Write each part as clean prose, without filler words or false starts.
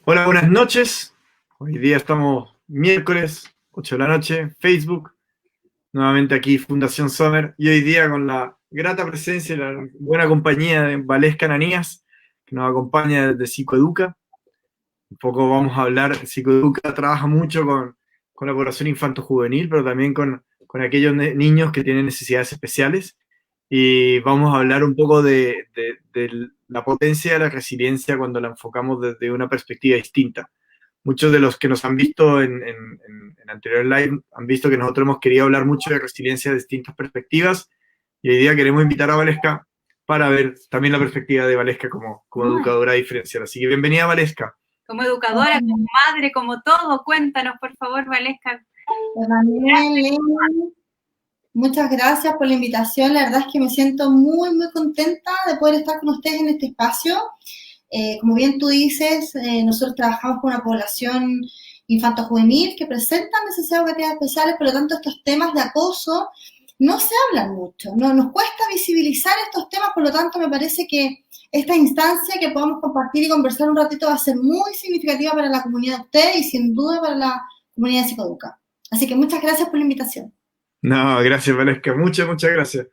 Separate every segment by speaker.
Speaker 1: Hola, buenas noches. Hoy día estamos miércoles, 8 de la noche, Facebook. Nuevamente aquí Fundación Sommer. Y hoy día con la grata presencia y la buena compañía de Valesca Ananías, que nos acompaña desde Psicoeduca. Un poco vamos a hablar, Psicoeduca trabaja mucho con la población infanto-juvenil, pero también con aquellos niños que tienen necesidades especiales. Y vamos a hablar un poco de la potencia de la resiliencia cuando la enfocamos desde una perspectiva distinta. Muchos de los que nos han visto en anterior live han visto que nosotros hemos querido hablar mucho de resiliencia de distintas perspectivas y hoy día queremos invitar a Valesca para ver también la perspectiva de Valesca como educadora diferencial. Así que bienvenida, Valesca.
Speaker 2: Como educadora, como madre, como todo, cuéntanos, por favor, Valesca.
Speaker 3: Emanuel, muchas gracias por la invitación. La verdad es que me siento muy, muy contenta de poder estar con ustedes en este espacio. Como bien tú dices, nosotros trabajamos con una población infanto-juvenil que presenta necesidades educativas especiales, por lo tanto estos temas de acoso no se hablan mucho, no, nos cuesta visibilizar estos temas, por lo tanto me parece que esta instancia que podamos compartir y conversar un ratito va a ser muy significativa para la comunidad de ustedes y sin duda para la comunidad de Psicoeduca. Así que muchas gracias por la invitación.
Speaker 1: No, gracias, Valesca. Muchas gracias.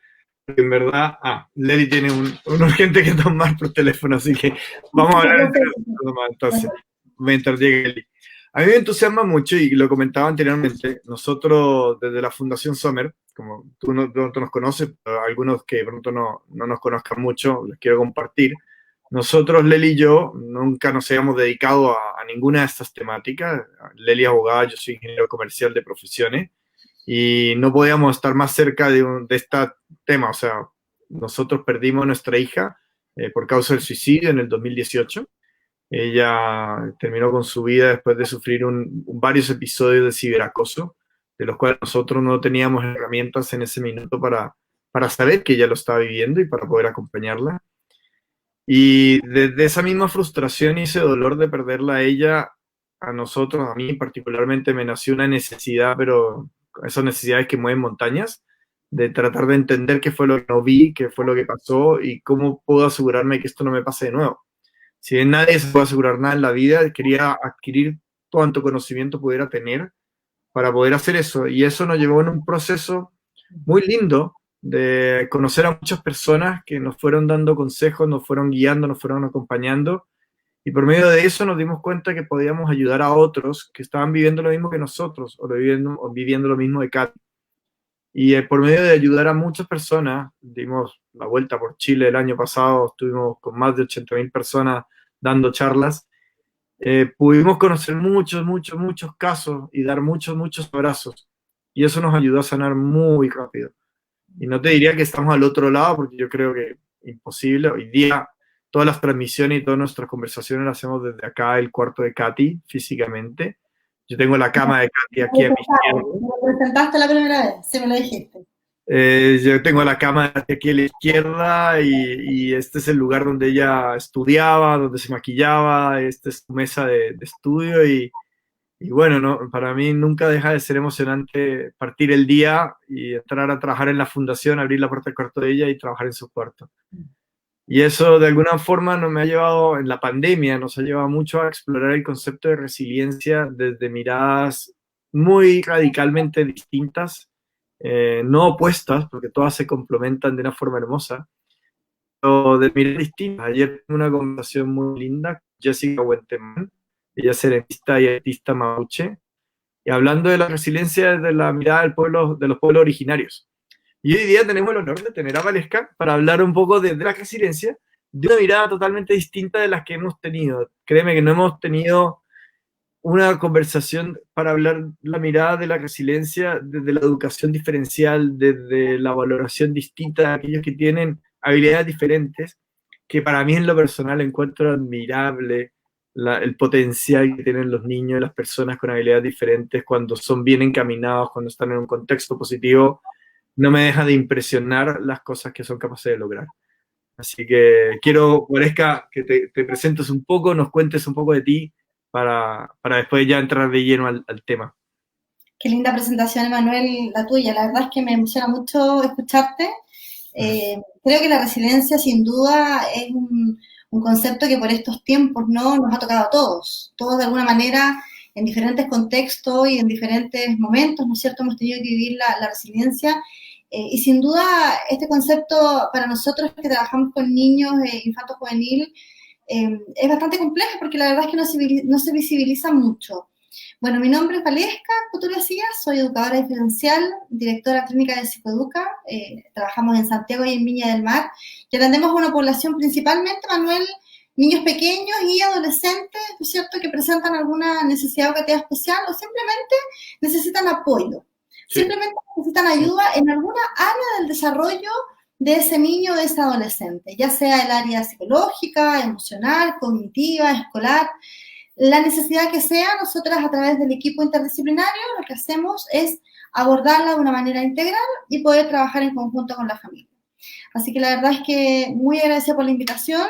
Speaker 1: Porque en verdad, Leli tiene un urgente que tomar por teléfono, así que vamos a hablar entre nosotros más, entonces, mientras llegue Leli. A mí me entusiasma mucho, y lo comentaba anteriormente, nosotros desde la Fundación Sommer, como tú pronto nos conoces, pero algunos que pronto no nos conozcan mucho, les quiero compartir. Nosotros, Leli y yo, nunca nos habíamos dedicado a ninguna de estas temáticas. Leli es abogada, yo soy ingeniero comercial de profesiones, y no podíamos estar más cerca de este tema. O sea, nosotros perdimos a nuestra hija por causa del suicidio en el 2018. Ella terminó con su vida después de sufrir varios episodios de ciberacoso, de los cuales nosotros no teníamos herramientas en ese minuto para saber que ella lo estaba viviendo y para poder acompañarla. Y desde esa misma frustración y ese dolor de perderla a ella, a nosotros, a mí particularmente, me nació una necesidad, pero esas necesidades que mueven montañas, de tratar de entender qué fue lo que no vi, qué fue lo que pasó y cómo puedo asegurarme que esto no me pase de nuevo. Si bien nadie se puede asegurar nada en la vida, quería adquirir cuanto conocimiento pudiera tener para poder hacer eso. Y eso nos llevó en un proceso muy lindo de conocer a muchas personas que nos fueron dando consejos, nos fueron guiando, nos fueron acompañando. Y por medio de eso nos dimos cuenta que podíamos ayudar a otros que estaban viviendo lo mismo que nosotros o viviendo lo mismo de Kat. Y por medio de ayudar a muchas personas, dimos la vuelta por Chile el año pasado, estuvimos con más de 80.000 personas dando charlas. Pudimos conocer muchos casos y dar muchos abrazos. Y eso nos ayudó a sanar muy rápido. Y no te diría que estamos al otro lado, porque yo creo que imposible. Hoy día todas las transmisiones y todas nuestras conversaciones las hacemos desde acá, el cuarto de Katy, físicamente. Yo tengo la cama de Katy aquí a mi izquierda.
Speaker 3: Me lo presentaste la primera vez, sí me lo dijiste.
Speaker 1: Yo tengo la cama de Katy aquí a la izquierda y este es el lugar donde ella estudiaba, donde se maquillaba, esta es su mesa de estudio y bueno, no, para mí nunca deja de ser emocionante partir el día y entrar a trabajar en la fundación, abrir la puerta del cuarto de ella y trabajar en su cuarto. Y eso de alguna forma nos ha llevado, en la pandemia, nos ha llevado mucho a explorar el concepto de resiliencia desde miradas muy radicalmente distintas, no opuestas, porque todas se complementan de una forma hermosa, pero de miradas distintas. Ayer tuve una conversación muy linda con Jessica Huentemán, ella es ceramista y artista mapuche, y hablando de la resiliencia desde la mirada del pueblo, de los pueblos originarios. Y hoy día tenemos el honor de tener a Valesca para hablar un poco de la resiliencia, de una mirada totalmente distinta de las que hemos tenido. Créeme que no hemos tenido una conversación para hablar la mirada de la resiliencia desde la educación diferencial, desde la valoración distinta de aquellos que tienen habilidades diferentes, que para mí en lo personal encuentro admirable el potencial que tienen los niños y las personas con habilidades diferentes cuando son bien encaminados, cuando están en un contexto positivo. No me deja de impresionar las cosas que son capaces de lograr. Así que quiero, Valesca, que te presentes un poco, nos cuentes un poco de ti para después ya entrar de lleno al tema.
Speaker 3: Qué linda presentación, Emanuel, la tuya. La verdad es que me emociona mucho escucharte. Creo que la resiliencia, sin duda, es un concepto que por estos tiempos no nos ha tocado a todos. Todos de alguna manera, en diferentes contextos y en diferentes momentos, ¿no es cierto?, hemos tenido que vivir la resiliencia. Y sin duda, este concepto para nosotros que trabajamos con niños, infanto juvenil, es bastante complejo porque la verdad es que no se visibiliza mucho. Bueno, mi nombre es Valesca, como tú decías, soy educadora diferencial, directora clínica de Psicoeduca, trabajamos en Santiago y en Viña del Mar, y atendemos a una población principalmente, Manuel, niños pequeños y adolescentes, ¿no es cierto?, que presentan alguna necesidad educativa especial o simplemente necesitan apoyo. Sí. Simplemente necesitan ayuda en alguna área del desarrollo de ese niño o de ese adolescente, ya sea el área psicológica, emocional, cognitiva, escolar, la necesidad que sea. Nosotras a través del equipo interdisciplinario lo que hacemos es abordarla de una manera integral y poder trabajar en conjunto con la familia. Así que la verdad es que muy agradecida por la invitación.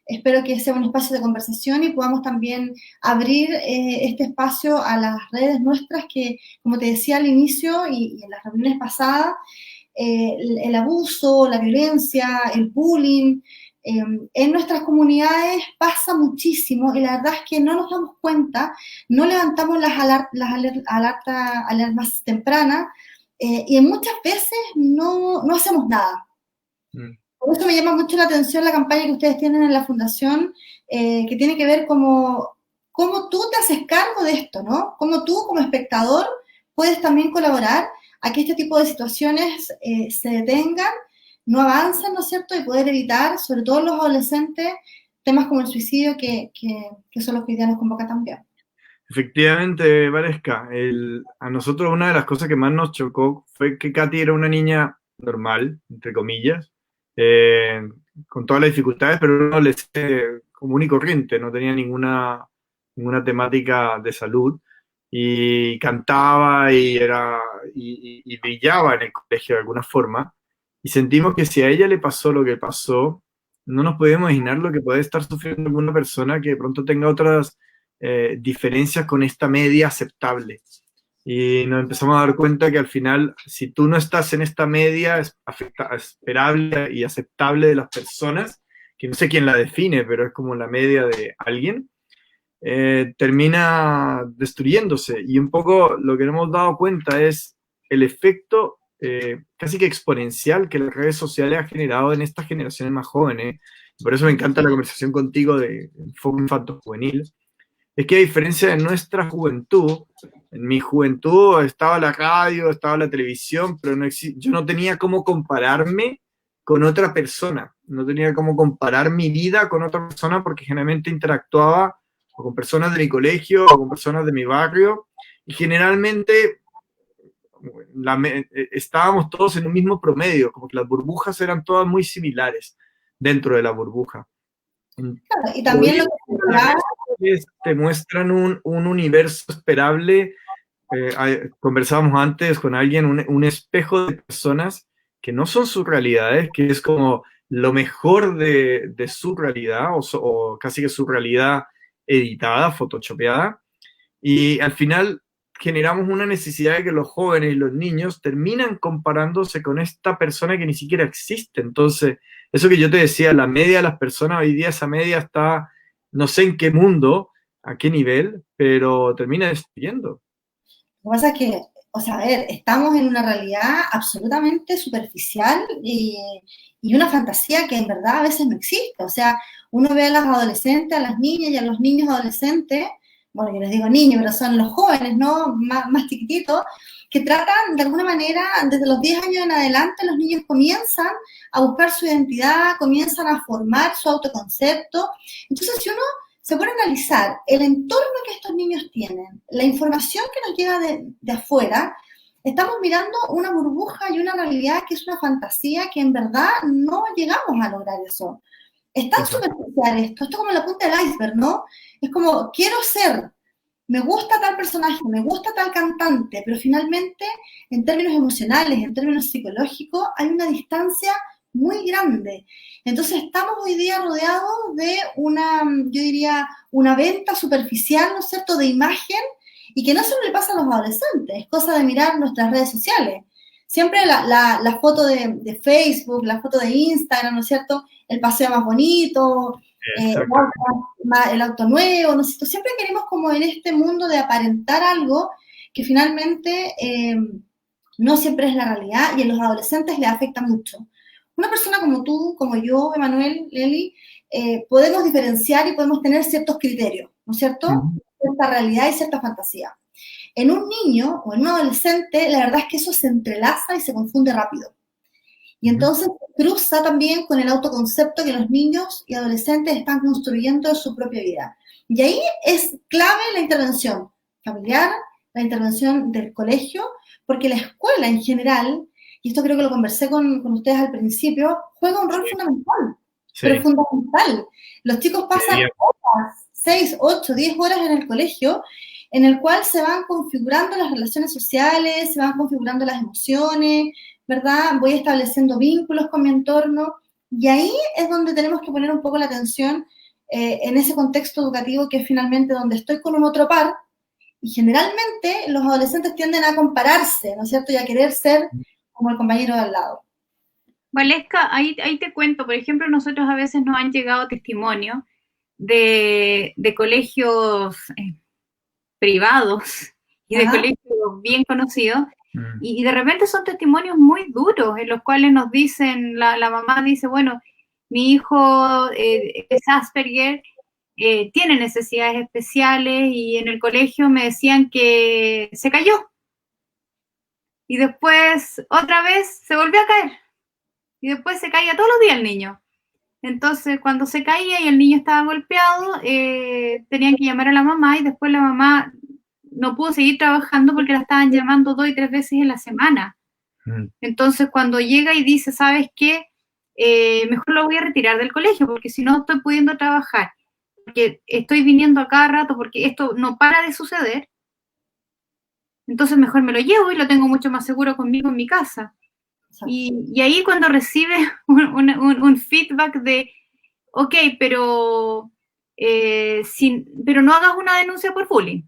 Speaker 3: Espero que sea un espacio de conversación y podamos también abrir este espacio a las redes nuestras que, como te decía al inicio y en las reuniones pasadas, el abuso, la violencia, el bullying, en nuestras comunidades pasa muchísimo y la verdad es que no nos damos cuenta, no levantamos las alarmas tempranas y muchas veces no hacemos nada. Por eso me llama mucho la atención la campaña que ustedes tienen en la fundación, que tiene que ver cómo tú te haces cargo de esto, ¿no? Cómo tú, como espectador, puedes también colaborar a que este tipo de situaciones se detengan, no avancen, ¿no es cierto? Y poder evitar, sobre todo los adolescentes, temas como el suicidio, que son los que hoy día nos convoca también.
Speaker 1: Efectivamente, Valesca, a nosotros una de las cosas que más nos chocó fue que Katy era una niña normal, entre comillas, con todas las dificultades, pero un adolescente común y corriente, no tenía ninguna temática de salud, y cantaba y brillaba en el colegio de alguna forma, y sentimos que si a ella le pasó lo que pasó, no nos podemos imaginar lo que puede estar sufriendo alguna persona que de pronto tenga otras diferencias con esta media aceptable. Y nos empezamos a dar cuenta que al final, si tú no estás en esta media esperable y aceptable de las personas, que no sé quién la define, pero es como la media de alguien, termina destruyéndose. Y un poco lo que nos hemos dado cuenta es el efecto casi que exponencial que las redes sociales han generado en estas generaciones más jóvenes. Por eso me encanta la conversación contigo de enfoque infanto-juvenil. Es que a diferencia de nuestra juventud, en mi juventud estaba la radio, estaba la televisión, pero yo no tenía cómo compararme con otra persona, no tenía cómo comparar mi vida con otra persona porque generalmente interactuaba o con personas de mi colegio o con personas de mi barrio y generalmente estábamos todos en un mismo promedio, como que las burbujas eran todas muy similares dentro de la burbuja.
Speaker 3: Claro, y también lo
Speaker 1: que te muestran un universo esperable. Conversábamos antes con alguien, un espejo de personas que no son sus realidades, que es como lo mejor de su realidad o casi que su realidad editada, photoshopeada, y al final generamos una necesidad de que los jóvenes y los niños terminan comparándose con esta persona que ni siquiera existe. Entonces, eso que yo te decía, la media de las personas hoy día, esa media está, no sé en qué mundo, a qué nivel, pero termina destruyendo.
Speaker 3: Lo que pasa es que, o sea, a ver, estamos en una realidad absolutamente superficial y una fantasía que en verdad a veces no existe. O sea, uno ve a las adolescentes, a las niñas y a los niños adolescentes, bueno, yo les digo niños, pero son los jóvenes, ¿no? Más chiquititos, que tratan de alguna manera, desde los 10 años en adelante, los niños comienzan a buscar su identidad, comienzan a formar su autoconcepto. Entonces, si uno se pone a analizar el entorno que estos niños tienen, la información que nos llega de afuera, estamos mirando una burbuja y una realidad que es una fantasía que en verdad no llegamos a lograr eso. Es tan superficial esto es como la punta del iceberg, ¿no? Es como, quiero ser, me gusta tal personaje, me gusta tal cantante, pero finalmente, en términos emocionales, en términos psicológicos, hay una distancia muy grande. Entonces, estamos hoy día rodeados de yo diría, una venta superficial, ¿no es cierto?, de imagen, y que no solo le pasa a los adolescentes, es cosa de mirar nuestras redes sociales. Siempre la foto de Facebook, la foto de Instagram, ¿no es cierto?, el paseo más bonito,
Speaker 1: Exacto.
Speaker 3: el auto nuevo, no sé, siempre queremos como en este mundo de aparentar algo que finalmente no siempre es la realidad y en los adolescentes les afecta mucho. Una persona como tú, como yo, Emanuel, Leli, podemos diferenciar y podemos tener ciertos criterios, ¿no es cierto? Cierta realidad y cierta fantasía. En un niño o en un adolescente, la verdad es que eso se entrelaza y se confunde rápido. Y entonces cruza también con el autoconcepto que los niños y adolescentes están construyendo en su propia vida. Y ahí es clave la intervención familiar, la intervención del colegio, porque la escuela en general, y esto creo que lo conversé con ustedes al principio, juega un rol fundamental, pero fundamental. Los chicos pasan horas, 6, 8, 10 horas en el colegio, en el cual se van configurando las relaciones sociales, se van configurando las emociones, ¿verdad? Voy estableciendo vínculos con mi entorno y ahí es donde tenemos que poner un poco la atención en ese contexto educativo que es finalmente donde estoy con un otro par y generalmente los adolescentes tienden a compararse, ¿no es cierto? Y a querer ser como el compañero de al lado.
Speaker 2: Valesca, ahí te cuento, por ejemplo, nosotros a veces nos han llegado testimonios de colegios privados y de colegios bien conocidos, y de repente son testimonios muy duros en los cuales nos dicen, la mamá dice, bueno, mi hijo es Asperger, tiene necesidades especiales y en el colegio me decían que se cayó y después otra vez se volvió a caer y después se caía todos los días el niño. Entonces, cuando se caía y el niño estaba golpeado, tenían que llamar a la mamá y después la mamá no pudo seguir trabajando porque la estaban llamando 2 y 3 veces en la semana. Entonces, cuando llega y dice, ¿sabes qué? Mejor lo voy a retirar del colegio porque si no estoy pudiendo trabajar, porque estoy viniendo a cada rato, porque esto no para de suceder, entonces mejor me lo llevo y lo tengo mucho más seguro conmigo en mi casa. Y ahí cuando recibe un feedback de, ok, pero no hagas una denuncia por bullying.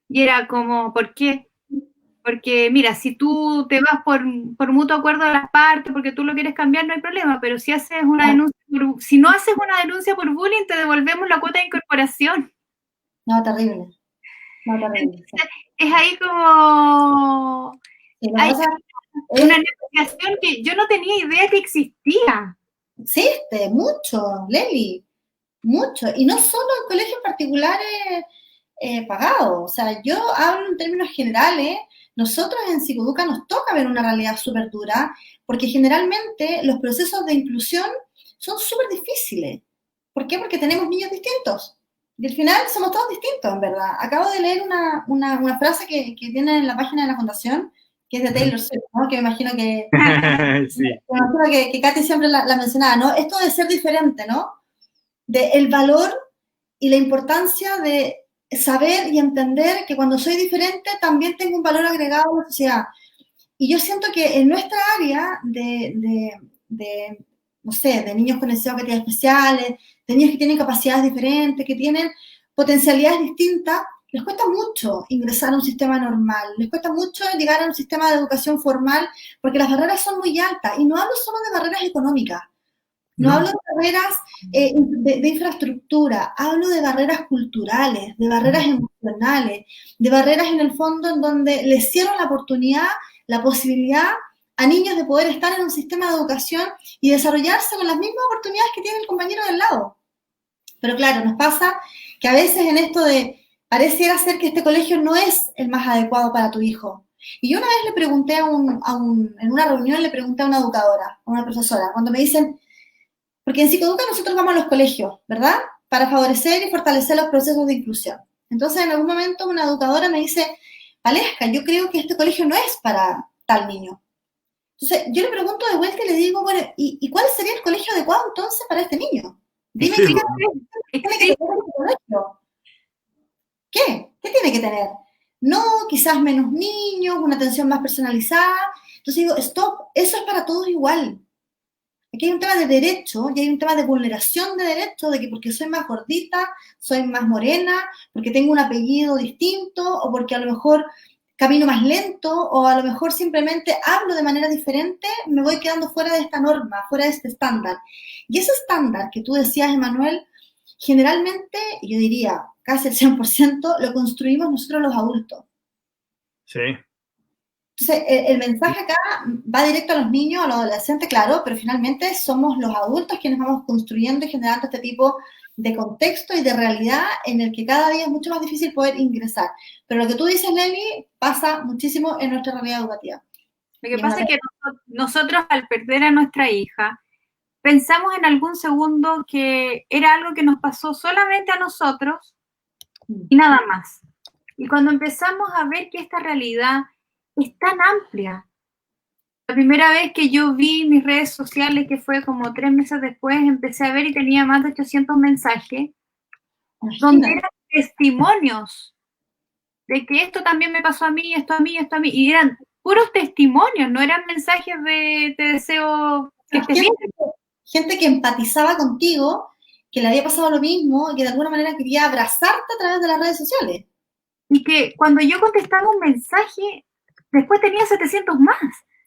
Speaker 2: Y era como, ¿por qué? Porque mira, si tú te vas por mutuo acuerdo de las partes, porque tú lo quieres cambiar, no hay problema, pero si haces una denuncia, si no haces una denuncia por bullying, te devolvemos la cuota de incorporación.
Speaker 3: No, terrible. No, terrible.
Speaker 2: Entonces, es ahí como... hay una negociación que yo no tenía idea que existía.
Speaker 3: Existe, mucho, Leli, mucho. Y no solo en colegios particulares pagados. O sea, yo hablo en términos generales. Nosotros en Psicoeduca nos toca ver una realidad súper dura, porque generalmente los procesos de inclusión son súper difíciles. ¿Por qué? Porque tenemos niños distintos. Y al final somos todos distintos, en verdad. Acabo de leer una frase que tiene en la página de la Fundación, que es de Taylor Swift, ¿no? Que me imagino que,
Speaker 1: sí.
Speaker 3: me imagino que Katy siempre la mencionaba, ¿no? Esto de ser diferente, ¿no? De el valor y la importancia de saber y entender que cuando soy diferente también tengo un valor agregado a la sociedad. Y yo siento que en nuestra área no sé, de niños con necesidades especiales, de niños que tienen capacidades diferentes, que tienen potencialidades distintas, les cuesta mucho ingresar a un sistema normal, les cuesta mucho llegar a un sistema de educación formal, porque las barreras son muy altas. Y no hablo solo de barreras económicas, no hablo de barreras de infraestructura, hablo de barreras culturales, de barreras emocionales, de barreras en el fondo en donde les cierran la oportunidad, la posibilidad a niños de poder estar en un sistema de educación y desarrollarse con las mismas oportunidades que tiene el compañero del lado. Pero claro, nos pasa que a veces en esto de pareciera ser que este colegio no es el más adecuado para tu hijo. Y yo una vez le pregunté en una reunión le pregunté a una educadora, a una profesora, cuando me dicen, porque en Psicoeduca nosotros vamos a los colegios, ¿verdad? Para favorecer y fortalecer los procesos de inclusión. Entonces, en algún momento una educadora me dice, Valesca, yo creo que este colegio no es para tal niño. Entonces, yo le pregunto de vuelta y le digo, bueno, ¿y cuál sería el colegio adecuado entonces para este niño? Dime qué tiene que tener este colegio. ¿Qué? ¿Qué tiene que tener? No, quizás menos niños, una atención más personalizada. Entonces digo, stop, eso es para todos igual. Aquí hay un tema de derecho y hay un tema de vulneración de derechos, de que porque soy más gordita, soy más morena, porque tengo un apellido distinto o porque a lo mejor camino más lento o a lo mejor simplemente hablo de manera diferente, me voy quedando fuera de esta norma, fuera de este estándar. Y ese estándar que tú decías, Emanuel, generalmente, yo diría casi el 100%, lo construimos nosotros los adultos.
Speaker 1: Sí.
Speaker 3: Entonces, el mensaje acá va directo a los niños, a los adolescentes, claro, pero finalmente somos los adultos quienes vamos construyendo y generando este tipo de contexto y de realidad en el que cada día es mucho más difícil poder ingresar. Pero lo que tú dices, Leli, pasa muchísimo en nuestra realidad educativa.
Speaker 2: Lo que pasa es que nosotros, al perder a nuestra hija, pensamos en algún segundo que era algo que nos pasó solamente a nosotros y nada más. Y cuando empezamos a ver que esta realidad es tan amplia, la primera vez que yo vi mis redes sociales, que fue como 3 meses después, empecé a ver y tenía más de 800 mensajes, donde eran testimonios de que esto también me pasó a mí, esto a mí, esto a mí, y eran puros testimonios, no eran mensajes de te deseo que estés bien.
Speaker 3: Gente que empatizaba contigo, que le había pasado lo mismo, y que de alguna manera quería abrazarte a través de las redes sociales.
Speaker 2: Y que cuando yo contestaba un mensaje, después tenía 700 más.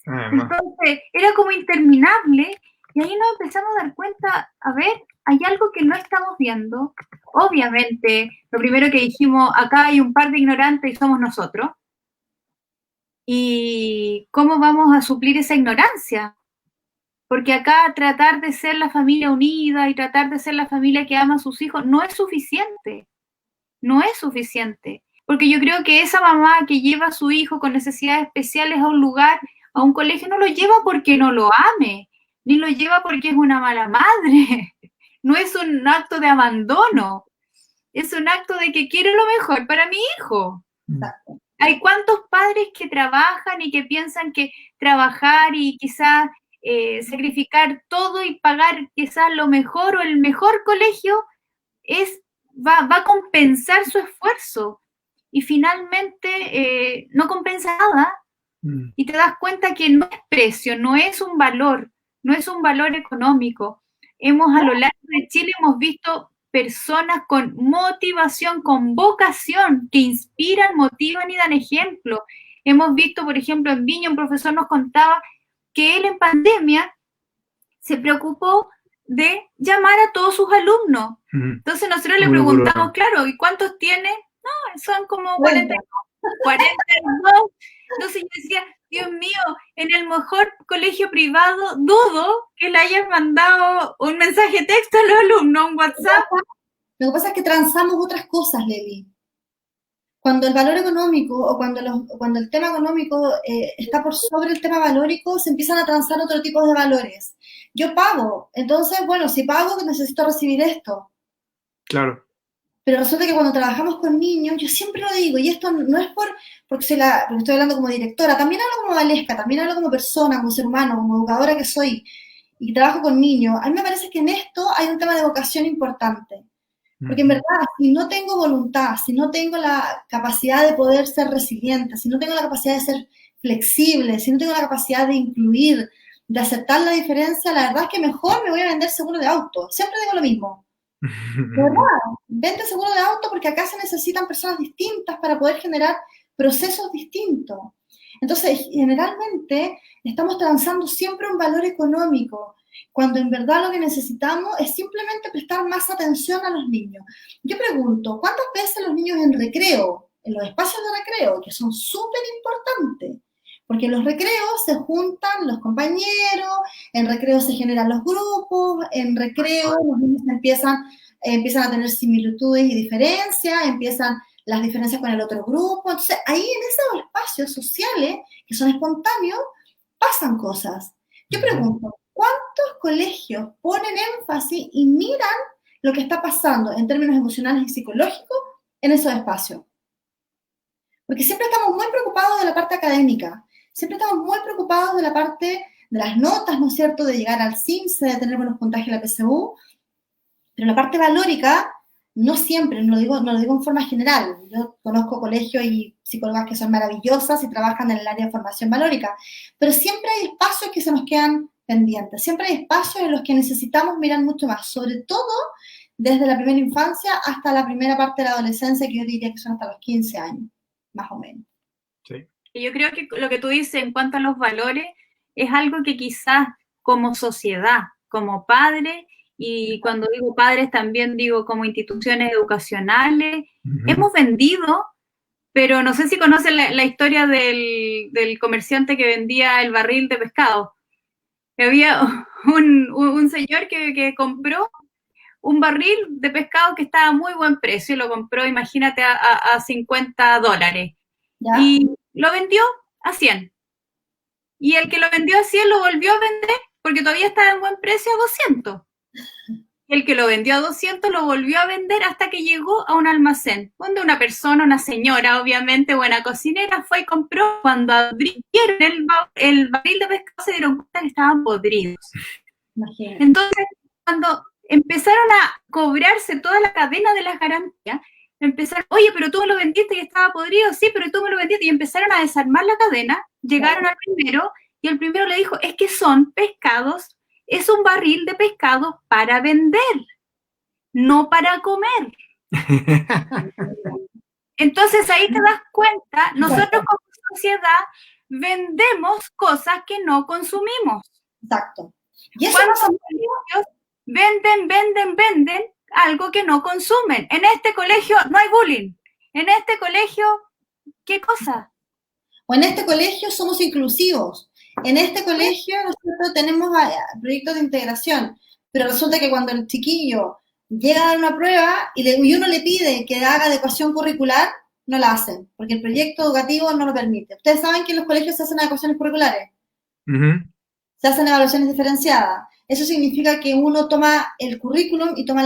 Speaker 2: Entonces, era como interminable, y ahí nos empezamos a dar cuenta, a ver, hay algo que no estamos viendo. Obviamente, lo primero que dijimos, acá hay un par de ignorantes y somos nosotros. ¿Y cómo vamos a suplir esa ignorancia? Porque acá tratar de ser la familia unida y tratar de ser la familia que ama a sus hijos no es suficiente. No es suficiente. Porque yo creo que esa mamá que lleva a su hijo con necesidades especiales a un lugar, a un colegio, no lo lleva porque no lo ame, ni lo lleva porque es una mala madre. No es un acto de abandono. Es un acto de que quiero lo mejor para mi hijo.
Speaker 3: Exacto.
Speaker 2: Hay cuántos padres que trabajan y que piensan que trabajar y quizás sacrificar todo y pagar quizás lo mejor o el mejor colegio va a compensar su esfuerzo. Y finalmente no compensa nada y te das cuenta que no es precio, no es un valor económico. A lo largo de Chile hemos visto personas con motivación, con vocación, que inspiran, motivan y dan ejemplo. Hemos visto, por ejemplo, en Viña, un profesor nos contaba que él en pandemia se preocupó de llamar a todos sus alumnos. Entonces nosotros le preguntamos, claro, ¿y cuántos tiene? No, son como 42. Entonces yo decía, Dios mío, en el mejor colegio privado dudo que le hayas mandado un mensaje de texto a los alumnos, un WhatsApp.
Speaker 3: Lo que pasa es que transamos otras cosas, Leli. Cuando el valor económico o cuando el tema económico está por sobre el tema valórico, se empiezan a transar otro tipo de valores. Yo pago, entonces, bueno, si pago, necesito recibir esto.
Speaker 1: Claro.
Speaker 3: Pero resulta que cuando trabajamos con niños, yo siempre lo digo, y esto no es porque estoy hablando como directora, también hablo como valesca, también hablo como persona, como ser humano, como educadora que soy, y trabajo con niños. A mí me parece que en esto hay un tema de vocación importante. Porque en verdad, si no tengo voluntad, si no tengo la capacidad de poder ser resiliente, si no tengo la capacidad de ser flexible, si no tengo la capacidad de incluir, de aceptar la diferencia, la verdad es que mejor me voy a vender seguro de auto. Siempre digo lo mismo. De verdad, vende seguro de auto porque acá se necesitan personas distintas para poder generar procesos distintos. Entonces, generalmente, estamos transando siempre un valor económico, cuando en verdad lo que necesitamos es simplemente prestar más atención a los niños. Yo pregunto, ¿cuántas veces los niños en recreo, en los espacios de recreo, que son súper importantes, porque en los recreos se juntan los compañeros, en recreo se generan los grupos, en recreo los niños empiezan a tener similitudes y diferencias, empiezan las diferencias con el otro grupo. Entonces, ahí en esos espacios sociales, que son espontáneos, pasan cosas. Yo pregunto, ¿cuántos colegios ponen énfasis y miran lo que está pasando en términos emocionales y psicológicos en esos espacios? Porque siempre estamos muy preocupados de la parte académica, siempre estamos muy preocupados de la parte de las notas, ¿no es cierto?, de llegar al CIMSE, de tener buenos puntajes en la PSU, pero la parte valórica, no siempre, no lo digo en forma general. Yo conozco colegios y psicólogas que son maravillosas y trabajan en el área de formación valórica, pero siempre hay espacios que se nos quedan pendientes, siempre hay espacios en los que necesitamos mirar mucho más, sobre todo desde la primera infancia hasta la primera parte de la adolescencia, que yo diría que son hasta los 15 años, más o menos.
Speaker 1: Sí.
Speaker 2: Y yo creo que lo que tú dices en cuanto a los valores es algo que quizás como sociedad, como padres, y cuando digo padres también digo como instituciones educacionales, hemos vendido, pero no sé si conocen la historia del comerciante que vendía el barril de pescado. Había un señor que compró un barril de pescado que estaba a muy buen precio, lo compró, imagínate, a $50.
Speaker 3: ¿Ya?
Speaker 2: Y lo vendió a 100. Y el que lo vendió a 100 lo volvió a vender porque todavía estaba en buen precio a 200. Y el que lo vendió a 200 lo volvió a vender hasta que llegó a un almacén, donde una persona, una señora, obviamente, buena cocinera, fue y compró. Cuando abrieron el barril de pescado se dieron cuenta que estaban podridos.
Speaker 3: Imagínate.
Speaker 2: Entonces, cuando empezaron a cobrarse toda la cadena de las garantías, empezaron, oye, pero tú me lo vendiste y estaba podrido, sí, pero tú me lo vendiste, y empezaron a desarmar la cadena, llegaron al primero, y el primero le dijo, es que son pescados, es un barril de pescados para vender, no para comer. Entonces ahí te das cuenta, nosotros como sociedad vendemos cosas que no consumimos.
Speaker 3: Exacto. Y eso
Speaker 2: ¿Cuántos
Speaker 3: pasa
Speaker 2: colegios venden algo que no consumen? En este colegio no hay bullying. En este colegio, ¿qué cosa?
Speaker 3: O en este colegio somos inclusivos. En este colegio nosotros tenemos proyectos de integración, pero resulta que cuando el chiquillo llega a dar una prueba y uno le pide que haga adecuación curricular, no la hacen, porque el proyecto educativo no lo permite. Ustedes saben que en los colegios se hacen adecuaciones curriculares, se hacen evaluaciones diferenciadas. Eso significa que uno toma el currículum y toma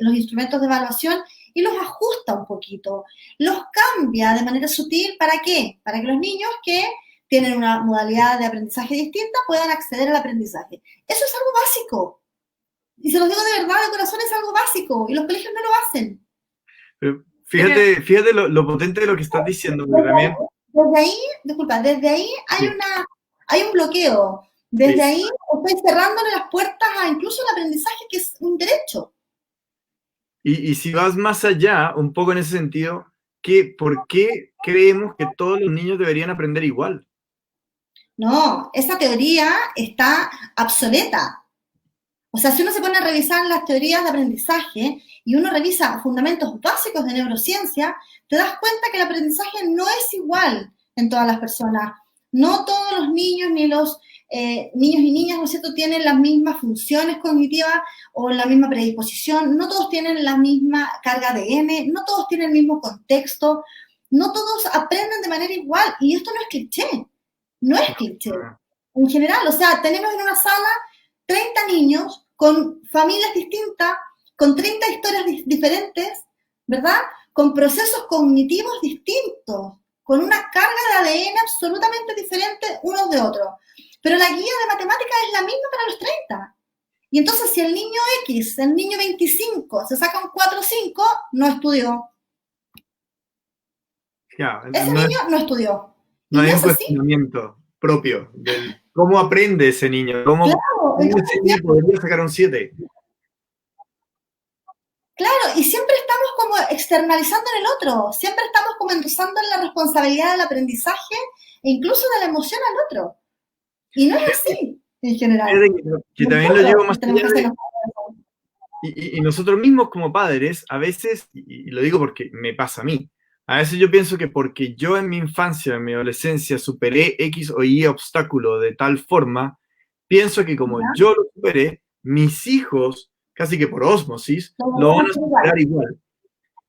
Speaker 3: los instrumentos de evaluación y los ajusta un poquito, los cambia de manera sutil. ¿Para qué? Para que los niños que tienen una modalidad de aprendizaje distinta puedan acceder al aprendizaje. Eso es algo básico. Y se los digo de verdad, de corazón, es algo básico. Y los colegios no lo hacen.
Speaker 1: Pero fíjate lo potente de lo que estás diciendo, porque también...
Speaker 3: Desde ahí hay un bloqueo. Desde ahí estoy cerrándole las puertas a incluso el aprendizaje, que es un derecho.
Speaker 1: Y si vas más allá, un poco en ese sentido, ¿por qué creemos que todos los niños deberían aprender igual?
Speaker 3: No, esa teoría está obsoleta. O sea, si uno se pone a revisar las teorías de aprendizaje y uno revisa fundamentos básicos de neurociencia, te das cuenta que el aprendizaje no es igual en todas las personas. No todos los niños ni los niños y niñas, ¿no es cierto?, tienen las mismas funciones cognitivas o la misma predisposición, no todos tienen la misma carga de ADN, no todos tienen el mismo contexto, no todos aprenden de manera igual, y esto no es cliché, no es cliché. En general, o sea, tenemos en una sala 30 niños con familias distintas, con 30 historias diferentes, ¿verdad?, con procesos cognitivos distintos, con una carga de ADN absolutamente diferente unos de otros. Pero la guía de matemáticas es la misma para los 30. Y entonces, si el niño X, el niño 25, se saca un 4 o 5, no estudió. Ese niño no estudió.
Speaker 1: No hay un cuestionamiento propio de cómo aprende ese niño, cómo ese niño podría sacar un 7.
Speaker 3: Claro, y siempre estamos como externalizando en el otro, siempre estamos como endosando en la responsabilidad del aprendizaje e incluso de la emoción al otro. Y no es así, en general.
Speaker 1: Que también lo llevo más allá y nosotros mismos como padres, a veces, y lo digo porque me pasa a mí, a veces yo pienso que porque yo en mi infancia, en mi adolescencia, superé X o Y obstáculo de tal forma, pienso que como yo lo superé, mis hijos, casi que por ósmosis, lo van a superar igual.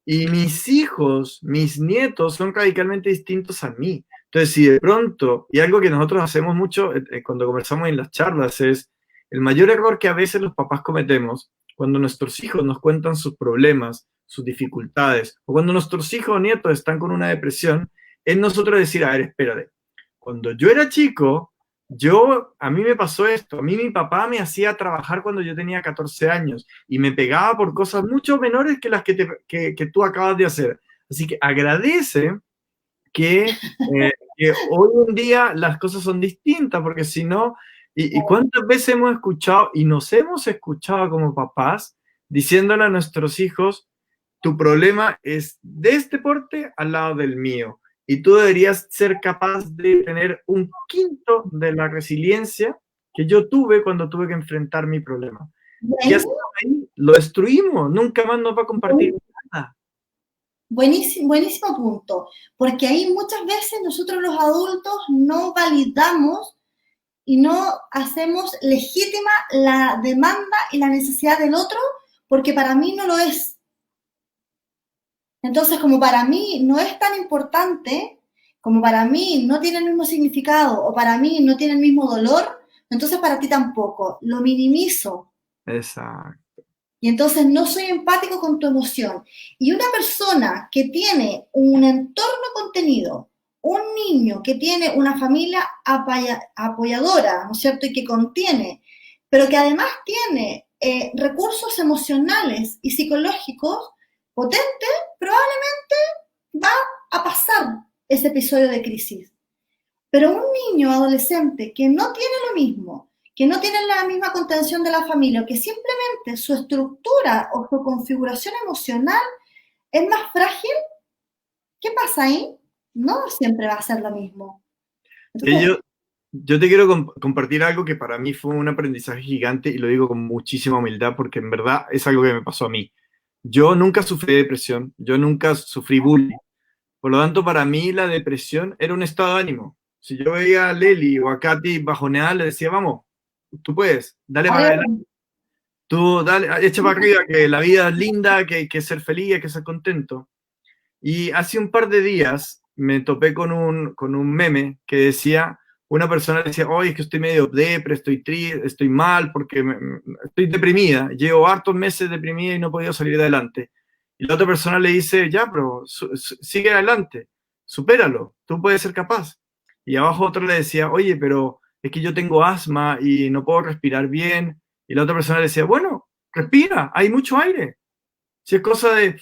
Speaker 1: Y mis hijos, mis nietos, son radicalmente distintos a mí. Entonces, si de pronto, y algo que nosotros hacemos mucho cuando conversamos en las charlas, es el mayor error que a veces los papás cometemos cuando nuestros hijos nos cuentan sus problemas, sus dificultades, o cuando nuestros hijos o nietos están con una depresión, es nosotros decir, a ver, espérate, cuando yo era chico, a mí me pasó esto, a mí mi papá me hacía trabajar cuando yo tenía 14 años y me pegaba por cosas mucho menores que las que tú acabas de hacer. Así que agradece que hoy en día las cosas son distintas, porque si no, y cuántas veces hemos escuchado y nos hemos escuchado como papás diciéndole a nuestros hijos, tu problema es de este porte al lado del mío. y tú deberías ser capaz de tener un quinto de la resiliencia que yo tuve cuando tuve que enfrentar mi problema. ¿Qué hacemos ahí? Lo destruimos, nunca más nos va a compartir nada.
Speaker 3: Buenísimo, buenísimo punto, porque ahí muchas veces nosotros los adultos no validamos y no hacemos legítima la demanda y la necesidad del otro, porque para mí no lo es. Entonces, como para mí no es tan importante, como para mí no tiene el mismo significado o para mí no tiene el mismo dolor, entonces para ti tampoco. Lo minimizo.
Speaker 1: Exacto.
Speaker 3: Y entonces no soy empático con tu emoción. Y una persona que tiene un entorno contenido, un niño que tiene una familia apoyadora, ¿no es cierto? Y que contiene, pero que además tiene recursos emocionales y psicológicos potentes, probablemente va a pasar ese episodio de crisis. Pero un niño adolescente que no tiene lo mismo, que no tiene la misma contención de la familia, que simplemente su estructura o su configuración emocional es más frágil, ¿qué pasa ahí? No siempre va a ser lo mismo.
Speaker 1: Entonces, yo te quiero compartir algo que para mí fue un aprendizaje gigante y lo digo con muchísima humildad porque en verdad es algo que me pasó a mí. Yo nunca sufrí depresión, yo nunca sufrí bullying. Por lo tanto, para mí la depresión era un estado de ánimo. Si yo veía a Leli o a Katy bajoneada, le decía, vamos, tú puedes, dale para adelante. Tú dale, echa para arriba, que la vida es linda, que hay que ser feliz, hay que ser contento. Y hace un par de días me topé con un meme que decía, una persona decía, oye, es que estoy medio depre, estoy triste, estoy mal, porque estoy deprimida, llevo hartos meses deprimida y no he podido salir adelante. Y la otra persona le dice, ya, pero sigue adelante, supéralo, tú puedes ser capaz. Y abajo otro le decía, oye, pero es que yo tengo asma y no puedo respirar bien. Y la otra persona le decía, bueno, respira, hay mucho aire. Si es cosa de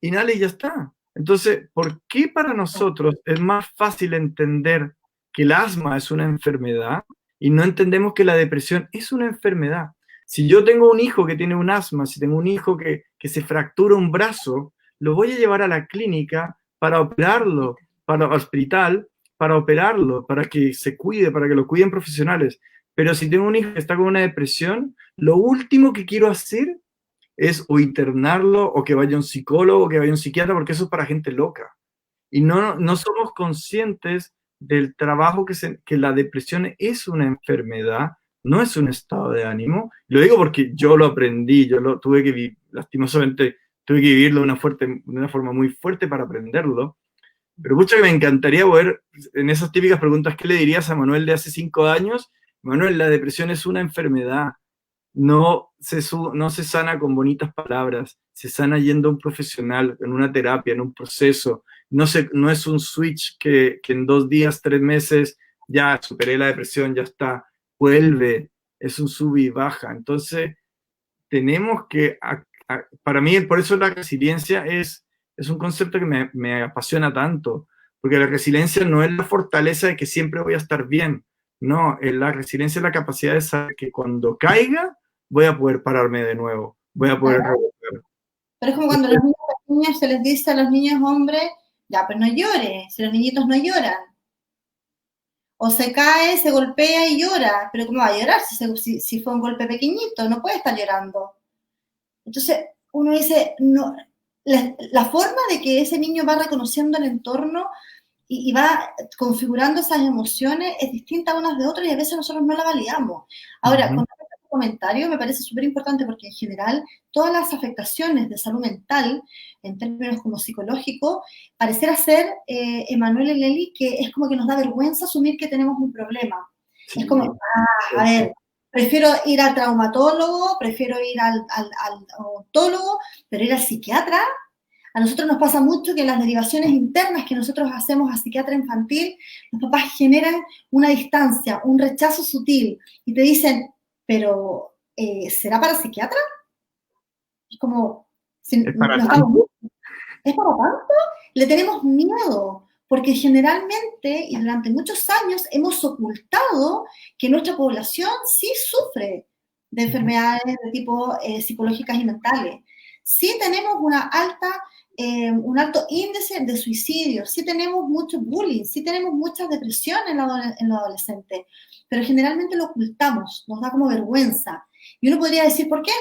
Speaker 1: inhala y ya está. Entonces, ¿por qué para nosotros es más fácil entender que el asma es una enfermedad y no entendemos que la depresión es una enfermedad? Si yo tengo un hijo que tiene un asma, si tengo un hijo que se fractura un brazo, lo voy a llevar a la clínica para operarlo, para el hospital, para operarlo, para que se cuide, para que lo cuiden profesionales. Pero si tengo un hijo que está con una depresión, lo último que quiero hacer es o internarlo o que vaya un psicólogo o que vaya un psiquiatra, porque eso es para gente loca. Y no somos conscientes del trabajo que la depresión es una enfermedad, no es un estado de ánimo. Lo digo porque yo lo aprendí, yo lo tuve que lastimosamente, tuve que vivirlo de una forma muy fuerte para aprenderlo. Pero mucho que me encantaría poder, en esas típicas preguntas, ¿qué le dirías a Manuel de hace 5 años? Manuel, la depresión es una enfermedad, no se sana con bonitas palabras, se sana yendo a un profesional, en una terapia, en un proceso. No es un switch que en 2 días, 3 meses, ya superé la depresión, ya está, vuelve, es un sub y baja. Entonces, tenemos que, para mí, por eso la resiliencia es un concepto que me apasiona tanto, porque la resiliencia no es la fortaleza de que siempre voy a estar bien, no, la resiliencia es la capacidad de saber que cuando caiga, voy a poder pararme de nuevo, voy a poder revolver.
Speaker 3: Pero es como cuando a los niños pequeños se les dice a los niños hombres, ya, pero no llores, si los niñitos no lloran. O se cae, se golpea y llora, pero ¿cómo va a llorar si fue un golpe pequeñito? No puede estar llorando. Entonces, uno dice, no, la forma de que ese niño va reconociendo el entorno y va configurando esas emociones es distinta a unas de otras y a veces nosotros no la validamos. Ahora, con este comentario me parece súper importante porque en general todas las afectaciones de salud mental, en términos como psicológicos, pareciera ser, Emanuel y Leli, que es como que nos da vergüenza asumir que tenemos un problema. Sí. Es como, a ver, prefiero ir al traumatólogo, prefiero ir al odontólogo, pero ir al psiquiatra. A nosotros nos pasa mucho que en las derivaciones internas que nosotros hacemos a psiquiatra infantil, los papás generan una distancia, un rechazo sutil y te dicen, pero ¿será para psiquiatra? Es como,
Speaker 1: ¿Es para tanto?
Speaker 3: ¿Es para tanto? Le tenemos miedo, porque generalmente y durante muchos años hemos ocultado que nuestra población sí sufre de enfermedades de tipo psicológicas y mentales. Sí tenemos una alta un alto índice de suicidio, sí tenemos mucho bullying, sí tenemos mucha depresión en los adolescentes, pero generalmente lo ocultamos, nos da como vergüenza. Y uno podría decir, ¿por qué?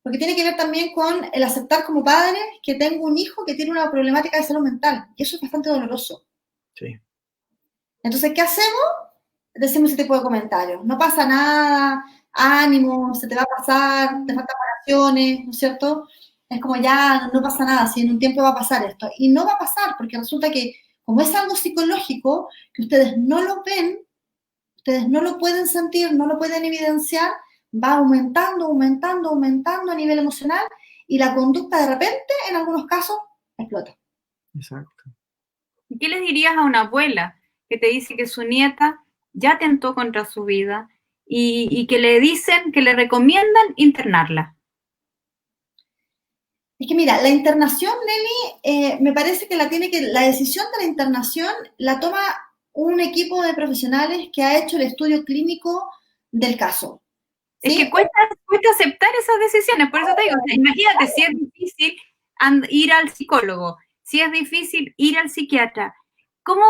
Speaker 3: Porque tiene que ver también con el aceptar como padre que tengo un hijo que tiene una problemática de salud mental, y eso es bastante doloroso.
Speaker 1: Sí.
Speaker 3: Entonces, ¿qué hacemos? Decimos ese tipo de comentarios. No pasa nada, ánimo, se te va a pasar, te faltan vacaciones, ¿no es cierto? Es como ya, no pasa nada, si en un tiempo va a pasar esto. Y no va a pasar, porque resulta que como es algo psicológico, que ustedes no lo ven, ustedes no lo pueden sentir, no lo pueden evidenciar, va aumentando, aumentando, aumentando a nivel emocional y la conducta de repente, en algunos casos, explota.
Speaker 1: Exacto.
Speaker 2: ¿Qué les dirías a una abuela que te dice que su nieta ya atentó contra su vida y que le dicen, que le recomiendan internarla?
Speaker 3: Es que mira, la internación, Nelly, me parece que la decisión de la internación la toma un equipo de profesionales que ha hecho el estudio clínico del caso. ¿Sí?
Speaker 2: Es que cuesta aceptar esas decisiones, por eso te digo, o sea, imagínate si es difícil ir al psicólogo, si es difícil ir al psiquiatra, ¿cómo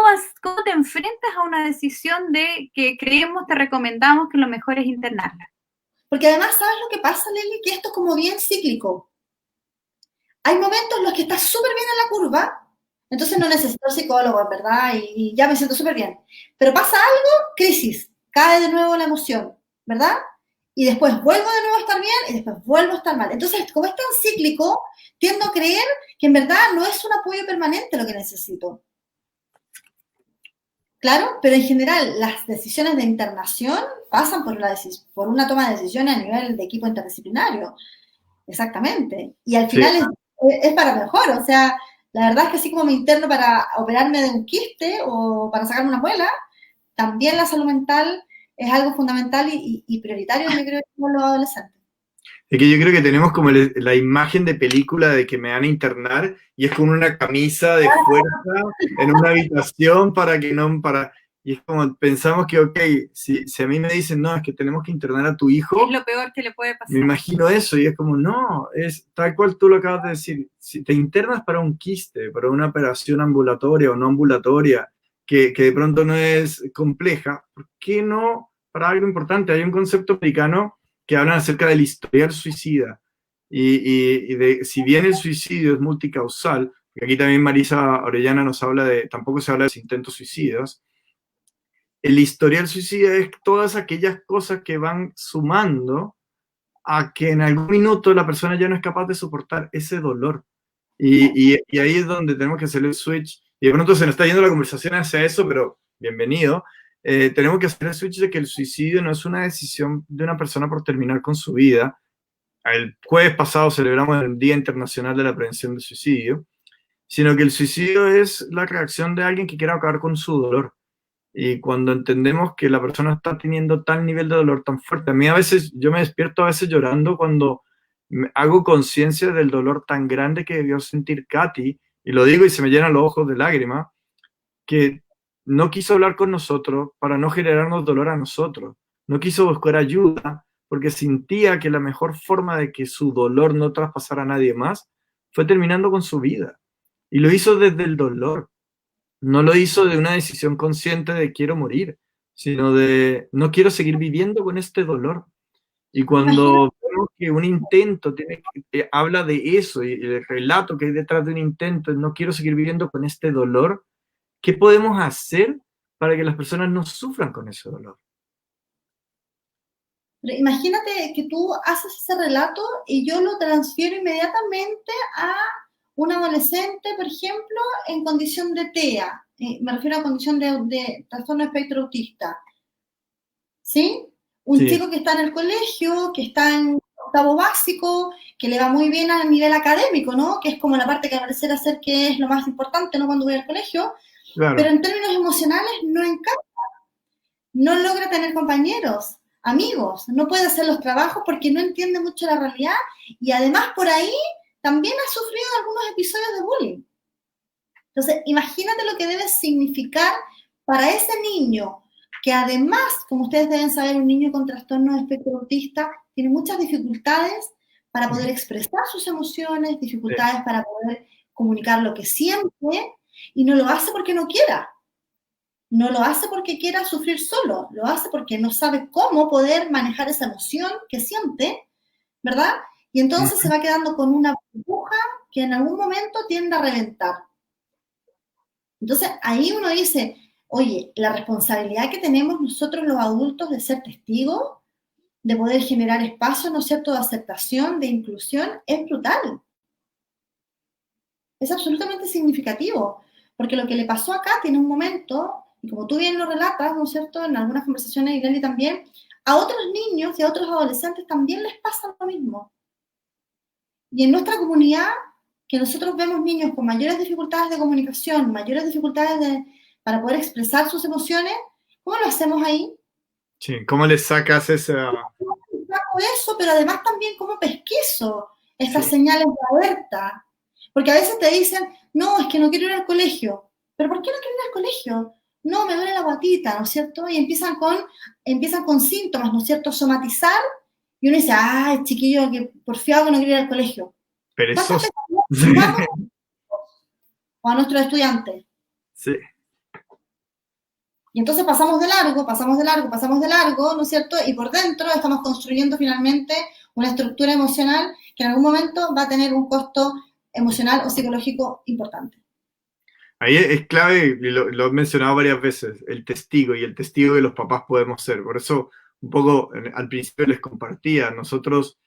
Speaker 2: te enfrentas a una decisión de que creemos, te recomendamos que lo mejor es internarla?
Speaker 3: Porque además, ¿sabes lo que pasa, Nelly? Que esto es como bien cíclico. Hay momentos en los que estás súper bien en la curva, entonces no necesito psicólogo, ¿verdad? Y ya me siento súper bien. Pero pasa algo, crisis, cae de nuevo la emoción, ¿verdad? Y después vuelvo de nuevo a estar bien y después vuelvo a estar mal. Entonces, como es tan cíclico, tiendo a creer que en verdad no es un apoyo permanente lo que necesito. Claro, pero en general las decisiones de internación pasan por una toma de decisiones a nivel de equipo interdisciplinario. Exactamente. Y al final es para mejor. O sea, la verdad es que así como me interno para operarme de un quiste o para sacarme una muela, también la salud mental es algo fundamental y prioritario, yo creo, con los adolescentes.
Speaker 1: Es que yo creo que tenemos como la imagen de película de que me van a internar y es con una camisa de fuerza en una habitación para que no, para... Y es como, pensamos que, ok, si a mí me dicen, no, es que tenemos que internar a tu hijo.
Speaker 2: Es lo peor que le puede pasar.
Speaker 1: Me imagino eso y es como, no, es tal cual tú lo acabas de decir. Si te internas para un quiste, para una operación ambulatoria o no ambulatoria, que de pronto no es compleja, ¿por qué no para algo importante? Hay un concepto americano que hablan acerca del historial suicida. Y de, si bien el suicidio es multicausal, porque aquí también Marisa Orellana nos habla de, tampoco se habla de intentos suicidas, el historial suicida es todas aquellas cosas que van sumando a que en algún minuto la persona ya no es capaz de soportar ese dolor. Y ahí es donde tenemos que hacer el switch. Y de pronto se nos está yendo la conversación hacia eso, pero bienvenido. Tenemos que hacer el switch de que el suicidio no es una decisión de una persona por terminar con su vida. El jueves pasado celebramos el Día Internacional de la Prevención del Suicidio, sino que el suicidio es la reacción de alguien que quiere acabar con su dolor. Y cuando entendemos que la persona está teniendo tal nivel de dolor tan fuerte, a mí a veces, yo me despierto a veces llorando cuando hago conciencia del dolor tan grande que debió sentir Katy, y lo digo y se me llenan los ojos de lágrimas, que no quiso hablar con nosotros para no generarnos dolor a nosotros, no quiso buscar ayuda porque sentía que la mejor forma de que su dolor no traspasara a nadie más fue terminando con su vida. Y lo hizo desde el dolor. No lo hizo de una decisión consciente de quiero morir, sino de no quiero seguir viviendo con este dolor. Y cuando vemos que un intento habla de eso, y el relato que hay detrás de un intento es no quiero seguir viviendo con este dolor, ¿qué podemos hacer para que las personas no sufran con ese dolor?
Speaker 3: Pero imagínate que tú haces ese relato y yo lo transfiero inmediatamente a un adolescente, por ejemplo, en condición de TEA, me refiero a condición de trastorno espectro autista, ¿sí? Un chico que está en el colegio, que está en octavo básico, que le va muy bien a nivel académico, ¿no? Que es como la parte que pareciera ser que es lo más importante, ¿no? Cuando voy al colegio, claro. Pero en términos emocionales no encaja, no logra tener compañeros, amigos, no puede hacer los trabajos porque no entiende mucho la realidad y además por ahí también ha sufrido algunos episodios de bullying. Entonces, imagínate lo que debe significar para ese niño, que además, como ustedes deben saber, un niño con trastorno de espectro autista tiene muchas dificultades para poder expresar sus emociones, dificultades para poder comunicar lo que siente y no lo hace porque no quiera. No lo hace porque quiera sufrir solo, lo hace porque no sabe cómo poder manejar esa emoción que siente, ¿verdad? Y entonces se va quedando con una burbuja que en algún momento tiende a reventar. Entonces ahí uno dice, oye, la responsabilidad que tenemos nosotros los adultos de ser testigos, de poder generar espacios, ¿no es cierto?, de aceptación, de inclusión, es brutal. Es absolutamente significativo, porque lo que le pasó acá tiene un momento, y como tú bien lo relatas, ¿no es cierto?, en algunas conversaciones, y Leli también, a otros niños y a otros adolescentes también les pasa lo mismo. Y en nuestra comunidad, que nosotros vemos niños con mayores dificultades de comunicación, mayores dificultades para poder expresar sus emociones, ¿cómo lo hacemos ahí?
Speaker 1: Sí, ¿cómo le sacas esa...?
Speaker 3: Saco eso, pero además también cómo pesquiso estas señales de alerta. Porque a veces te dicen, no, es que no quiero ir al colegio. ¿Pero por qué no quiero ir al colegio? No, me duele la guatita, ¿no es cierto? Y empiezan con síntomas, ¿no es cierto? Somatizar, y uno dice, ay, chiquillo, que porfiado que no quiero ir al colegio.
Speaker 1: Perezoso.
Speaker 3: O a nuestros estudiantes.
Speaker 1: Sí.
Speaker 3: Y entonces pasamos de largo, ¿no es cierto? Y por dentro estamos construyendo finalmente una estructura emocional que en algún momento va a tener un costo emocional o psicológico importante.
Speaker 1: Ahí es clave, y lo he mencionado varias veces, el testigo y el testigo que los papás podemos ser. Por eso, un poco al principio les compartía, nosotros,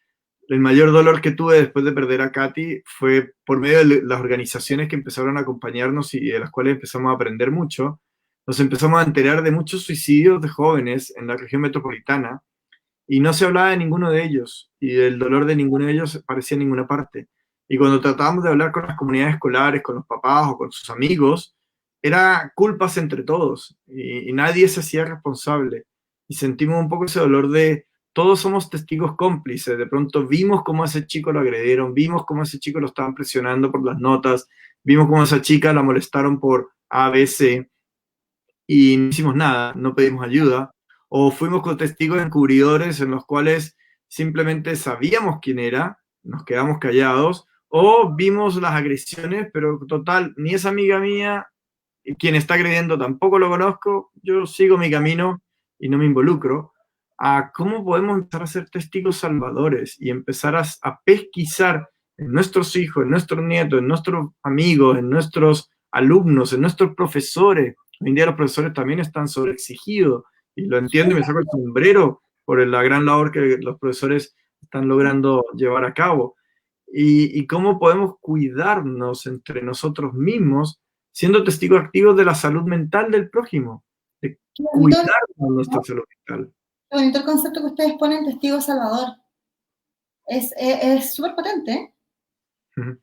Speaker 1: el mayor dolor que tuve después de perder a Katy fue por medio de las organizaciones que empezaron a acompañarnos y de las cuales empezamos a aprender mucho. Nos empezamos a enterar de muchos suicidios de jóvenes en la región metropolitana y no se hablaba de ninguno de ellos y del dolor de ninguno de ellos aparecía en ninguna parte. Y cuando tratábamos de hablar con las comunidades escolares, con los papás o con sus amigos, era culpas entre todos y nadie se hacía responsable. Y sentimos un poco ese dolor de todos somos testigos cómplices. De pronto vimos cómo a ese chico lo agredieron, vimos cómo a ese chico lo estaban presionando por las notas, vimos cómo a esa chica la molestaron por ABC y no hicimos nada, no pedimos ayuda. O fuimos con testigos encubridores en los cuales simplemente sabíamos quién era, nos quedamos callados, o vimos las agresiones, pero total, ni es amiga mía, quien está agrediendo tampoco lo conozco, yo sigo mi camino y no me involucro. ¿A cómo podemos empezar a ser testigos salvadores y empezar a pesquisar en nuestros hijos, en nuestros nietos, en nuestros amigos, en nuestros alumnos, en nuestros profesores? Hoy en día los profesores también están sobreexigidos y lo entiendo y me saco el sombrero por la gran labor que los profesores están logrando llevar a cabo. Y cómo podemos cuidarnos entre nosotros mismos siendo testigos activos de la salud mental del prójimo, de cuidarnos nuestra salud mental.
Speaker 3: Qué bonito el concepto que ustedes ponen, testigo salvador. Es súper potente, ¿eh?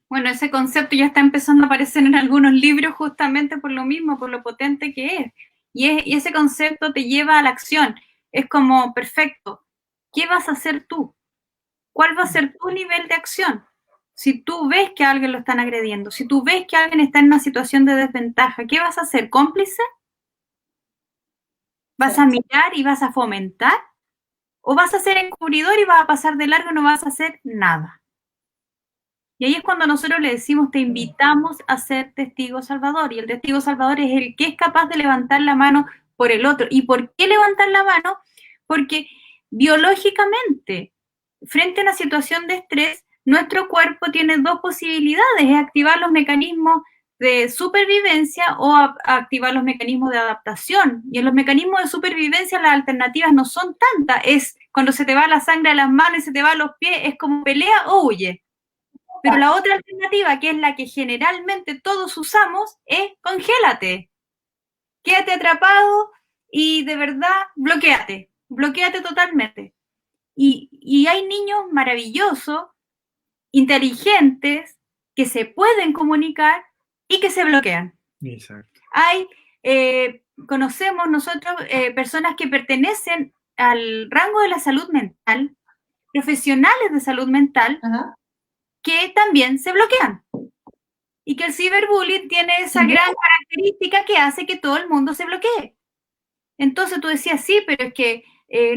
Speaker 2: Bueno, ese concepto ya está empezando a aparecer en algunos libros justamente por lo mismo, por lo potente que es. Y ese concepto te lleva a la acción. Es como, perfecto, ¿qué vas a hacer tú? ¿Cuál va a ser tu nivel de acción? Si tú ves que a alguien lo están agrediendo, si tú ves que alguien está en una situación de desventaja, ¿qué vas a hacer? ¿Cómplice? ¿Vas a mirar y vas a fomentar? ¿O vas a ser encubridor y vas a pasar de largo y no vas a hacer nada? Y ahí es cuando nosotros le decimos, te invitamos a ser testigo salvador. Y el testigo salvador es el que es capaz de levantar la mano por el otro. ¿Y por qué levantar la mano? Porque biológicamente, frente a una situación de estrés, nuestro cuerpo tiene dos posibilidades, es activar los mecanismos de supervivencia o activar los mecanismos de adaptación. Y en los mecanismos de supervivencia las alternativas no son tantas, es cuando se te va la sangre a las manos y se te va a los pies, es como pelea o huye. Pero la otra alternativa, que es la que generalmente todos usamos, es congélate. Quédate atrapado y de verdad bloquéate totalmente. Y hay niños maravillosos, inteligentes, que se pueden comunicar y que se bloquean.
Speaker 1: Exacto.
Speaker 2: Conocemos nosotros personas que pertenecen al rango de la salud mental, profesionales de salud mental, que también se bloquean. Y que el ciberbullying tiene esa gran característica que hace que todo el mundo se bloquee. Entonces tú decías, sí, pero es que,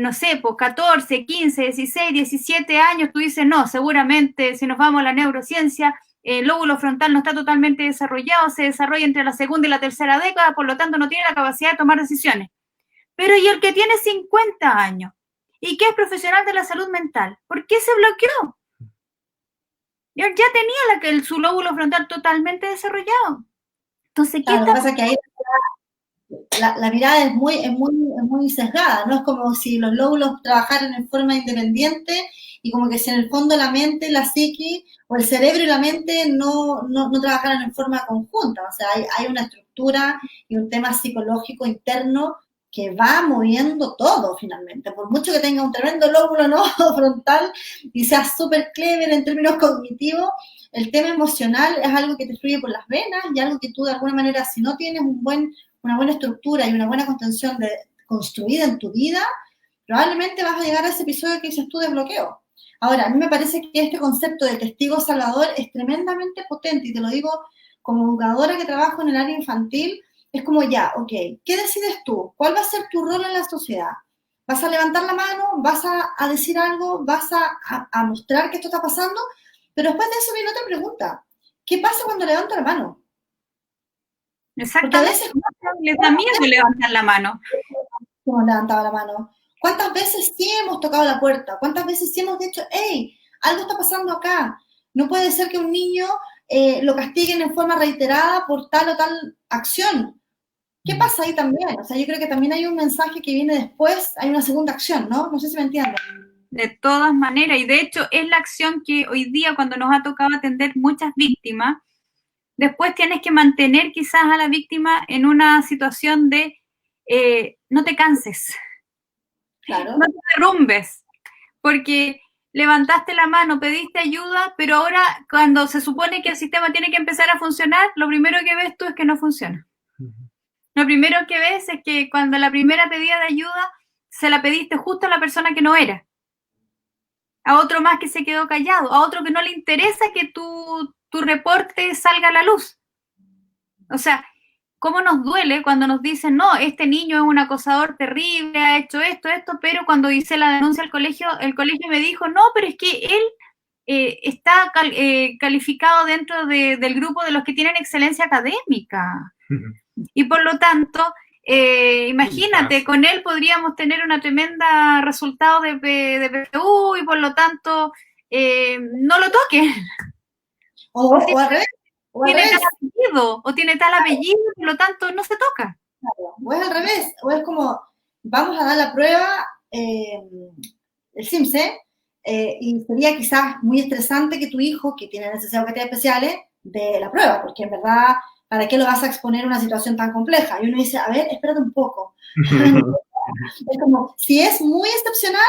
Speaker 2: no sé, pues 14, 15, 16, 17 años, tú dices, no, seguramente si nos vamos a la neurociencia, el lóbulo frontal no está totalmente desarrollado, se desarrolla entre la segunda y la tercera década, por lo tanto no tiene la capacidad de tomar decisiones. Pero ¿y el que tiene 50 años y que es profesional de la salud mental? ¿Por qué se bloqueó? Ya tenía su lóbulo frontal totalmente desarrollado. Entonces, ¿qué
Speaker 3: claro, lo que pasa es que ahí la mirada es muy sesgada, ¿no? Es como si los lóbulos trabajaran en forma independiente y como que si en el fondo la mente, la psique o el cerebro y la mente no trabajaran en forma conjunta. O sea, hay una estructura y un tema psicológico interno que va moviendo todo finalmente. Por mucho que tenga un tremendo lóbulo, ¿no?, frontal y sea súper clever en términos cognitivos, el tema emocional es algo que te fluye por las venas y algo que tú de alguna manera, si no tienes una buena estructura y una buena contención construida en tu vida, probablemente vas a llegar a ese episodio que dices tú de bloqueo. Ahora, a mí me parece que este concepto de testigo salvador es tremendamente potente, y te lo digo como educadora que trabajo en el área infantil, es como ya, ok, ¿qué decides tú? ¿Cuál va a ser tu rol en la sociedad? ¿Vas a levantar la mano? ¿Vas a decir algo? ¿Vas a mostrar que esto está pasando? Pero después de eso viene otra pregunta. ¿Qué pasa cuando levanto la mano?
Speaker 2: Exactamente. Porque a veces les da miedo levantar la mano.
Speaker 3: Hemos levantado la mano. ¿Cuántas veces sí hemos tocado la puerta? ¿Cuántas veces sí hemos dicho, hey, algo está pasando acá? No puede ser que un niño lo castiguen en forma reiterada por tal o tal acción. ¿Qué pasa ahí también? O sea, yo creo que también hay un mensaje que viene después, hay una segunda acción, ¿no? No sé si me entienden.
Speaker 2: De todas maneras, y de hecho es la acción que hoy día, cuando nos ha tocado atender muchas víctimas, después tienes que mantener quizás a la víctima en una situación de no te canses,
Speaker 3: claro,
Speaker 2: no te derrumbes, porque levantaste la mano, pediste ayuda, pero ahora cuando se supone que el sistema tiene que empezar a funcionar, lo primero que ves tú es que no funciona. Lo primero que ves es que cuando la primera pedida de ayuda se la pediste justo a la persona que no era, a otro más que se quedó callado, a otro que no le interesa que tu reporte salga a la luz. O sea, ¿cómo nos duele cuando nos dicen, no, este niño es un acosador terrible, ha hecho esto, pero cuando hice la denuncia al colegio, el colegio me dijo, no, pero es que él está calificado dentro del grupo de los que tienen excelencia académica. Y por lo tanto, imagínate, con él podríamos tener una tremenda resultado de PPU y por lo tanto, no lo toquen.
Speaker 3: O al revés.
Speaker 2: Tiene tal apellido, por lo tanto no se toca.
Speaker 3: Claro. O es al revés, o es como, vamos a dar la prueba, el CIMSE, y sería quizás muy estresante que tu hijo, que tiene necesidades educativas especiales, dé la prueba, porque en verdad, ¿para qué lo vas a exponer a una situación tan compleja? Y uno dice, a ver, espérate un poco. Es como, si es muy excepcional,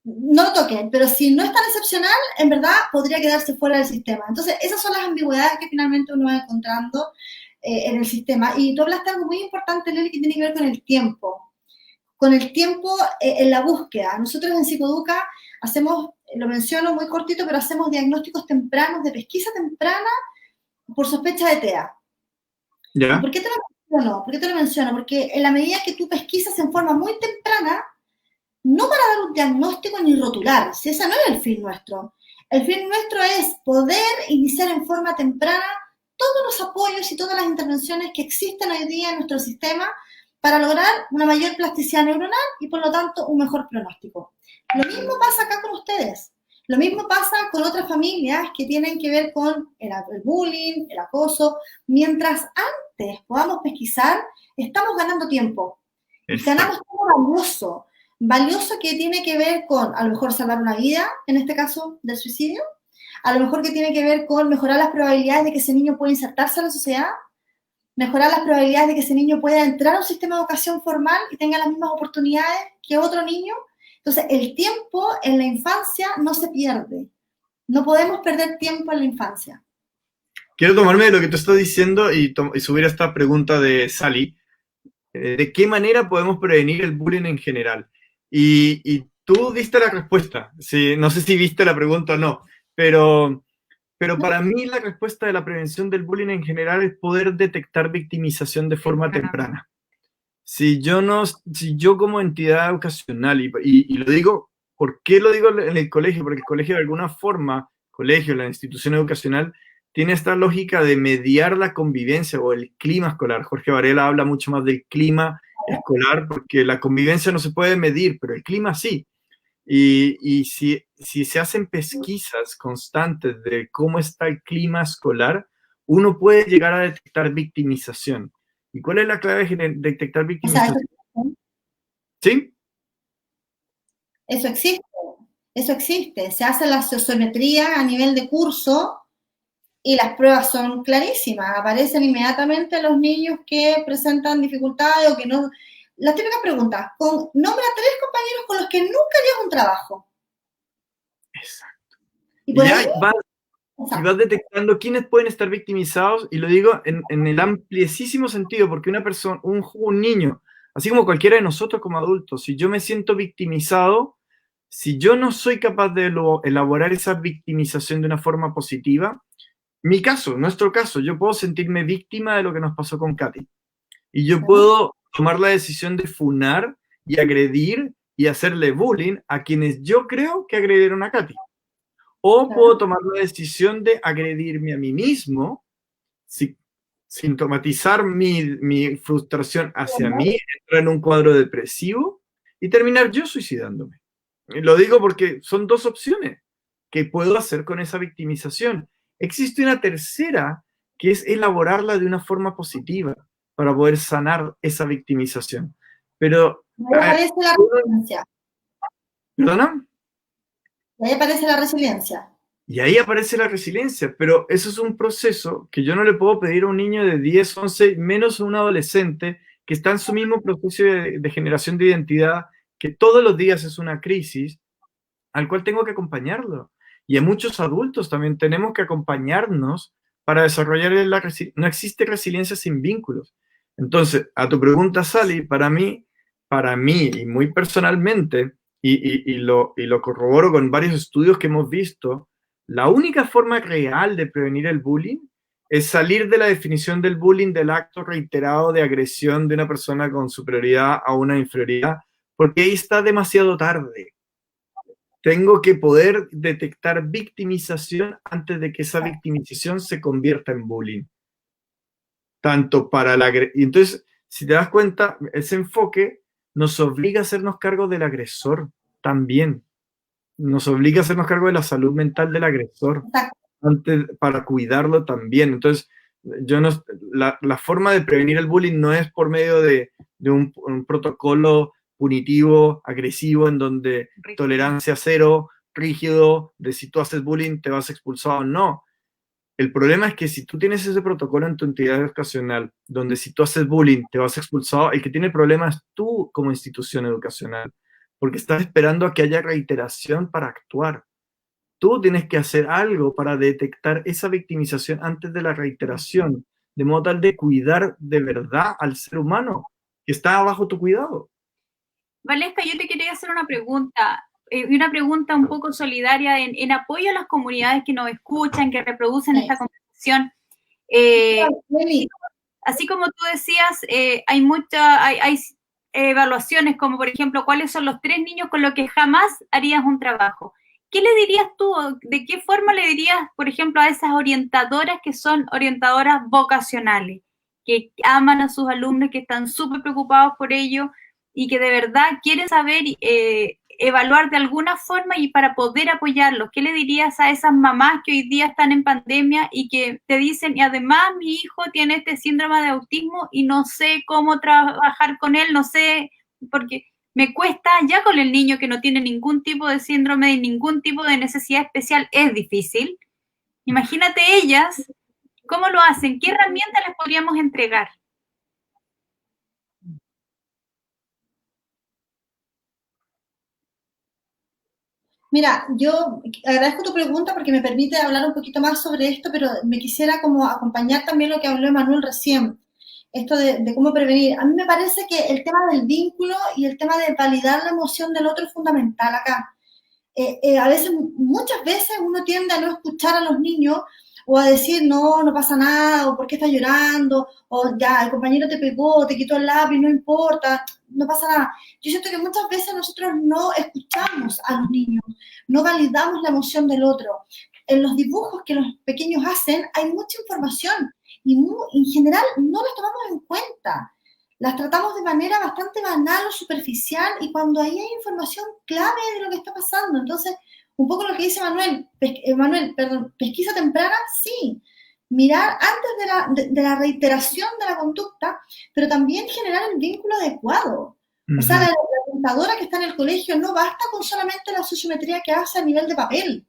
Speaker 3: no lo toquen, pero si no es tan excepcional, en verdad podría quedarse fuera del sistema. Entonces, esas son las ambigüedades que finalmente uno va encontrando en el sistema. Y tú hablaste algo muy importante, Leli, que tiene que ver con el tiempo. Con el tiempo en la búsqueda. Nosotros en Psicoeduca hacemos, lo menciono muy cortito, pero hacemos diagnósticos tempranos de pesquisa temprana por sospecha de TEA.
Speaker 1: ¿Ya?
Speaker 3: ¿Por qué te lo menciono? ¿Por qué te lo menciono? Porque en la medida que tú pesquisas en forma muy temprana, no para dar un diagnóstico ni rotular, si ese no es el fin nuestro. El fin nuestro es poder iniciar en forma temprana todos los apoyos y todas las intervenciones que existen hoy día en nuestro sistema para lograr una mayor plasticidad neuronal y por lo tanto un mejor pronóstico. Lo mismo pasa acá con ustedes. Lo mismo pasa con otras familias que tienen que ver con el bullying, el acoso. Mientras antes podamos pesquisar, estamos ganando tiempo. Ganamos tiempo valioso que tiene que ver con, a lo mejor, salvar una vida, en este caso, del suicidio, a lo mejor que tiene que ver con mejorar las probabilidades de que ese niño pueda insertarse a la sociedad, mejorar las probabilidades de que ese niño pueda entrar a un sistema de educación formal y tenga las mismas oportunidades que otro niño. Entonces, el tiempo en la infancia no se pierde. No podemos perder tiempo en la infancia.
Speaker 1: Quiero tomarme de lo que tú estás diciendo y subir esta pregunta de Sally. ¿De qué manera podemos prevenir el bullying en general? Y tú diste la respuesta. Sí, no sé si viste la pregunta o no, pero para mí la respuesta de la prevención del bullying en general es poder detectar victimización de forma temprana. Si yo como entidad educacional, y lo digo, ¿por qué lo digo en el colegio? Porque el colegio de alguna forma, la institución educacional, tiene esta lógica de mediar la convivencia o el clima escolar. Jorge Varela habla mucho más del clima escolar porque la convivencia no se puede medir, pero el clima sí. Y si se hacen pesquisas constantes de cómo está el clima escolar, uno puede llegar a detectar victimización. ¿Y cuál es la clave de detectar victimización? ¿Sí?
Speaker 3: Eso existe. Se hace la sociometría a nivel de curso y las pruebas son clarísimas. Aparecen inmediatamente los niños que presentan dificultades o que no... Las típicas preguntas, nombra 3 compañeros con los que nunca harías un trabajo.
Speaker 1: Exacto.
Speaker 3: Y por ahí...
Speaker 1: Y vas detectando quiénes pueden estar victimizados, y lo digo en el ampliesísimo sentido, porque una persona, un niño, así como cualquiera de nosotros como adultos, si yo me siento victimizado, si yo no soy capaz de elaborar esa victimización de una forma positiva, nuestro caso, yo puedo sentirme víctima de lo que nos pasó con Katy. Y yo puedo tomar la decisión de funar y agredir y hacerle bullying a quienes yo creo que agredieron a Katy. O puedo tomar la decisión de agredirme a mí mismo, sintomatizar mi frustración hacia mí, entrar en un cuadro depresivo y terminar yo suicidándome. Y lo digo porque son 2 opciones que puedo hacer con esa victimización. Existe una tercera, que es elaborarla de una forma positiva para poder sanar esa victimización. Pero...
Speaker 3: Ahí aparece la resiliencia.
Speaker 1: ¿Perdona?
Speaker 3: Ahí aparece la resiliencia.
Speaker 1: Y ahí aparece la resiliencia, pero eso es un proceso que yo no le puedo pedir a un niño de 10, 11, menos a un adolescente que está en su mismo proceso de generación de identidad, que todos los días es una crisis, al cual tengo que acompañarlo. Y a muchos adultos también tenemos que acompañarnos para desarrollar la resiliencia. No existe resiliencia sin vínculos. Entonces, a tu pregunta, Sally, para mí y muy personalmente, y lo corroboro con varios estudios que hemos visto, la única forma real de prevenir el bullying es salir de la definición del bullying del acto reiterado de agresión de una persona con superioridad a una inferioridad, porque ahí está demasiado tarde. Tengo que poder detectar victimización antes de que esa victimización se convierta en bullying. Tanto para la... Y entonces, si te das cuenta, ese enfoque nos obliga a hacernos cargo del agresor también. Nos obliga a hacernos cargo de la salud mental del agresor para cuidarlo también. Entonces, la forma de prevenir el bullying no es por medio de un protocolo punitivo, agresivo, en donde tolerancia cero, rígido, de si tú haces bullying te vas expulsado. No. El problema es que si tú tienes ese protocolo en tu entidad educacional, donde si tú haces bullying te vas expulsado, el que tiene el problema es tú como institución educacional, porque estás esperando a que haya reiteración para actuar. Tú tienes que hacer algo para detectar esa victimización antes de la reiteración, de modo tal de cuidar de verdad al ser humano que está bajo tu cuidado.
Speaker 2: Valesca, yo te quería hacer una pregunta, y una pregunta un poco solidaria en apoyo a las comunidades que nos escuchan, que reproducen esta conversación. Así como tú decías, hay evaluaciones como, por ejemplo, cuáles son los 3 niños con los que jamás harías un trabajo. ¿Qué le dirías tú? ¿De qué forma le dirías, por ejemplo, a esas orientadoras que son orientadoras vocacionales, que aman a sus alumnos, que están súper preocupados por ello y que de verdad quieren saber evaluar de alguna forma y para poder apoyarlos? ¿Qué le dirías a esas mamás que hoy día están en pandemia y que te dicen, y además mi hijo tiene este síndrome de autismo y no sé cómo trabajar con él, no sé, porque me cuesta ya con el niño que no tiene ningún tipo de síndrome y ningún tipo de necesidad especial, es difícil? Imagínate ellas, ¿cómo lo hacen? ¿Qué herramientas les podríamos entregar?
Speaker 3: Mira, yo agradezco tu pregunta porque me permite hablar un poquito más sobre esto, pero me quisiera como acompañar también lo que habló Emanuel recién, esto de cómo prevenir. A mí me parece que el tema del vínculo y el tema de validar la emoción del otro es fundamental acá. A veces, muchas veces uno tiende a no escuchar a los niños o a decir, no, no pasa nada, o por qué estás llorando, o ya, el compañero te pegó, te quitó el lápiz, no importa, no pasa nada. Yo siento que muchas veces nosotros no escuchamos a los niños, no validamos la emoción del otro. en los dibujos que los pequeños hacen hay mucha información y en general no las tomamos en cuenta. Las tratamos de manera bastante banal o superficial y cuando ahí hay información clave de lo que está pasando. Entonces, un poco lo que dice Manuel, pesquisa temprana, sí. Mirar antes de la reiteración de la conducta, pero también generar el vínculo adecuado. O sea, la orientadora que está en el colegio no basta con solamente la sociometría que hace a nivel de papel.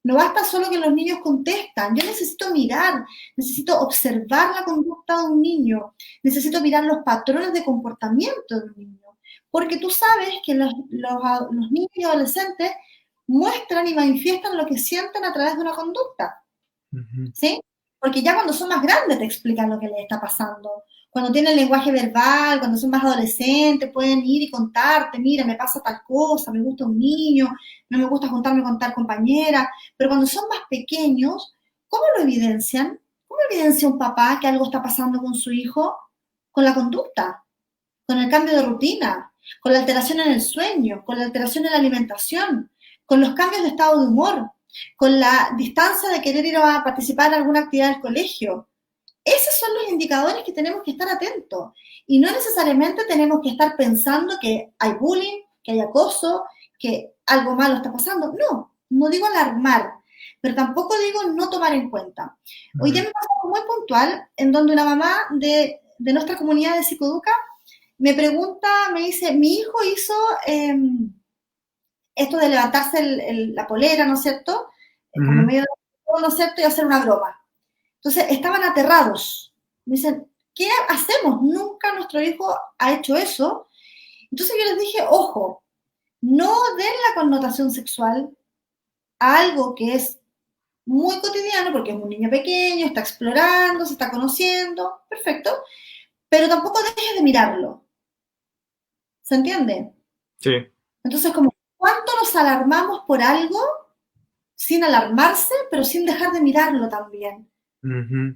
Speaker 3: No basta solo que los niños contestan. Yo necesito mirar, necesito observar la conducta de un niño, necesito mirar los patrones de comportamiento de un niño. Porque tú sabes que los niños y adolescentes muestran y manifiestan lo que sienten a través de una conducta. ¿Sí? Porque ya cuando son más grandes te explican lo que les está pasando. Cuando tienen lenguaje verbal, cuando son más adolescentes, pueden ir y contarte, mira, me pasa tal cosa, me gusta un niño, no me gusta juntarme con tal compañera. Pero cuando son más pequeños, ¿cómo lo evidencian? ¿Cómo evidencia un papá que algo está pasando con su hijo? Con la conducta, con el cambio de rutina, con la alteración en el sueño, con la alteración en la alimentación, con los cambios de estado de humor, con la distancia de querer ir a participar en alguna actividad del colegio. Esos son los indicadores que tenemos que estar atentos. Y no necesariamente tenemos que estar pensando que hay bullying, que hay acoso, que algo malo está pasando. No digo alarmar, pero tampoco digo no tomar en cuenta. Hoy día me pasó algo muy puntual, en donde una mamá de nuestra comunidad de Psicoeduca me pregunta, me dice, mi hijo hizo esto de levantarse la polera, ¿no es cierto? Como medio de, ¿no es cierto? Y hacer una broma. Entonces, estaban aterrados. Me dicen, ¿qué hacemos? Nunca nuestro hijo ha hecho eso. Entonces yo les dije, ojo, no den la connotación sexual a algo que es muy cotidiano, porque es un niño pequeño, está explorando, se está conociendo, perfecto, pero tampoco dejes de mirarlo. ¿Se entiende?
Speaker 1: Sí.
Speaker 3: Entonces, como, ¿cuánto nos alarmamos por algo sin alarmarse, pero sin dejar de mirarlo también?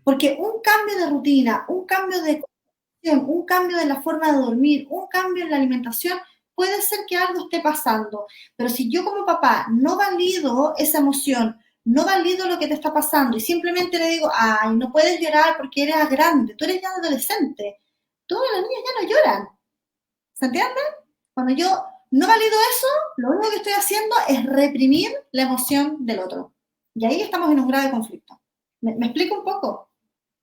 Speaker 3: Porque un cambio de rutina, un cambio de condición, un cambio de la forma de dormir, un cambio en la alimentación, puede ser que algo esté pasando. Pero si yo como papá no valido esa emoción, no valido lo que te está pasando y simplemente le digo, ay, no puedes llorar porque eres grande, tú eres ya adolescente, todos los niños ya no lloran. ¿Se entiende? Cuando yo no valido eso, lo único que estoy haciendo es reprimir la emoción del otro. Y ahí estamos en un grave conflicto. ¿Me explico un poco?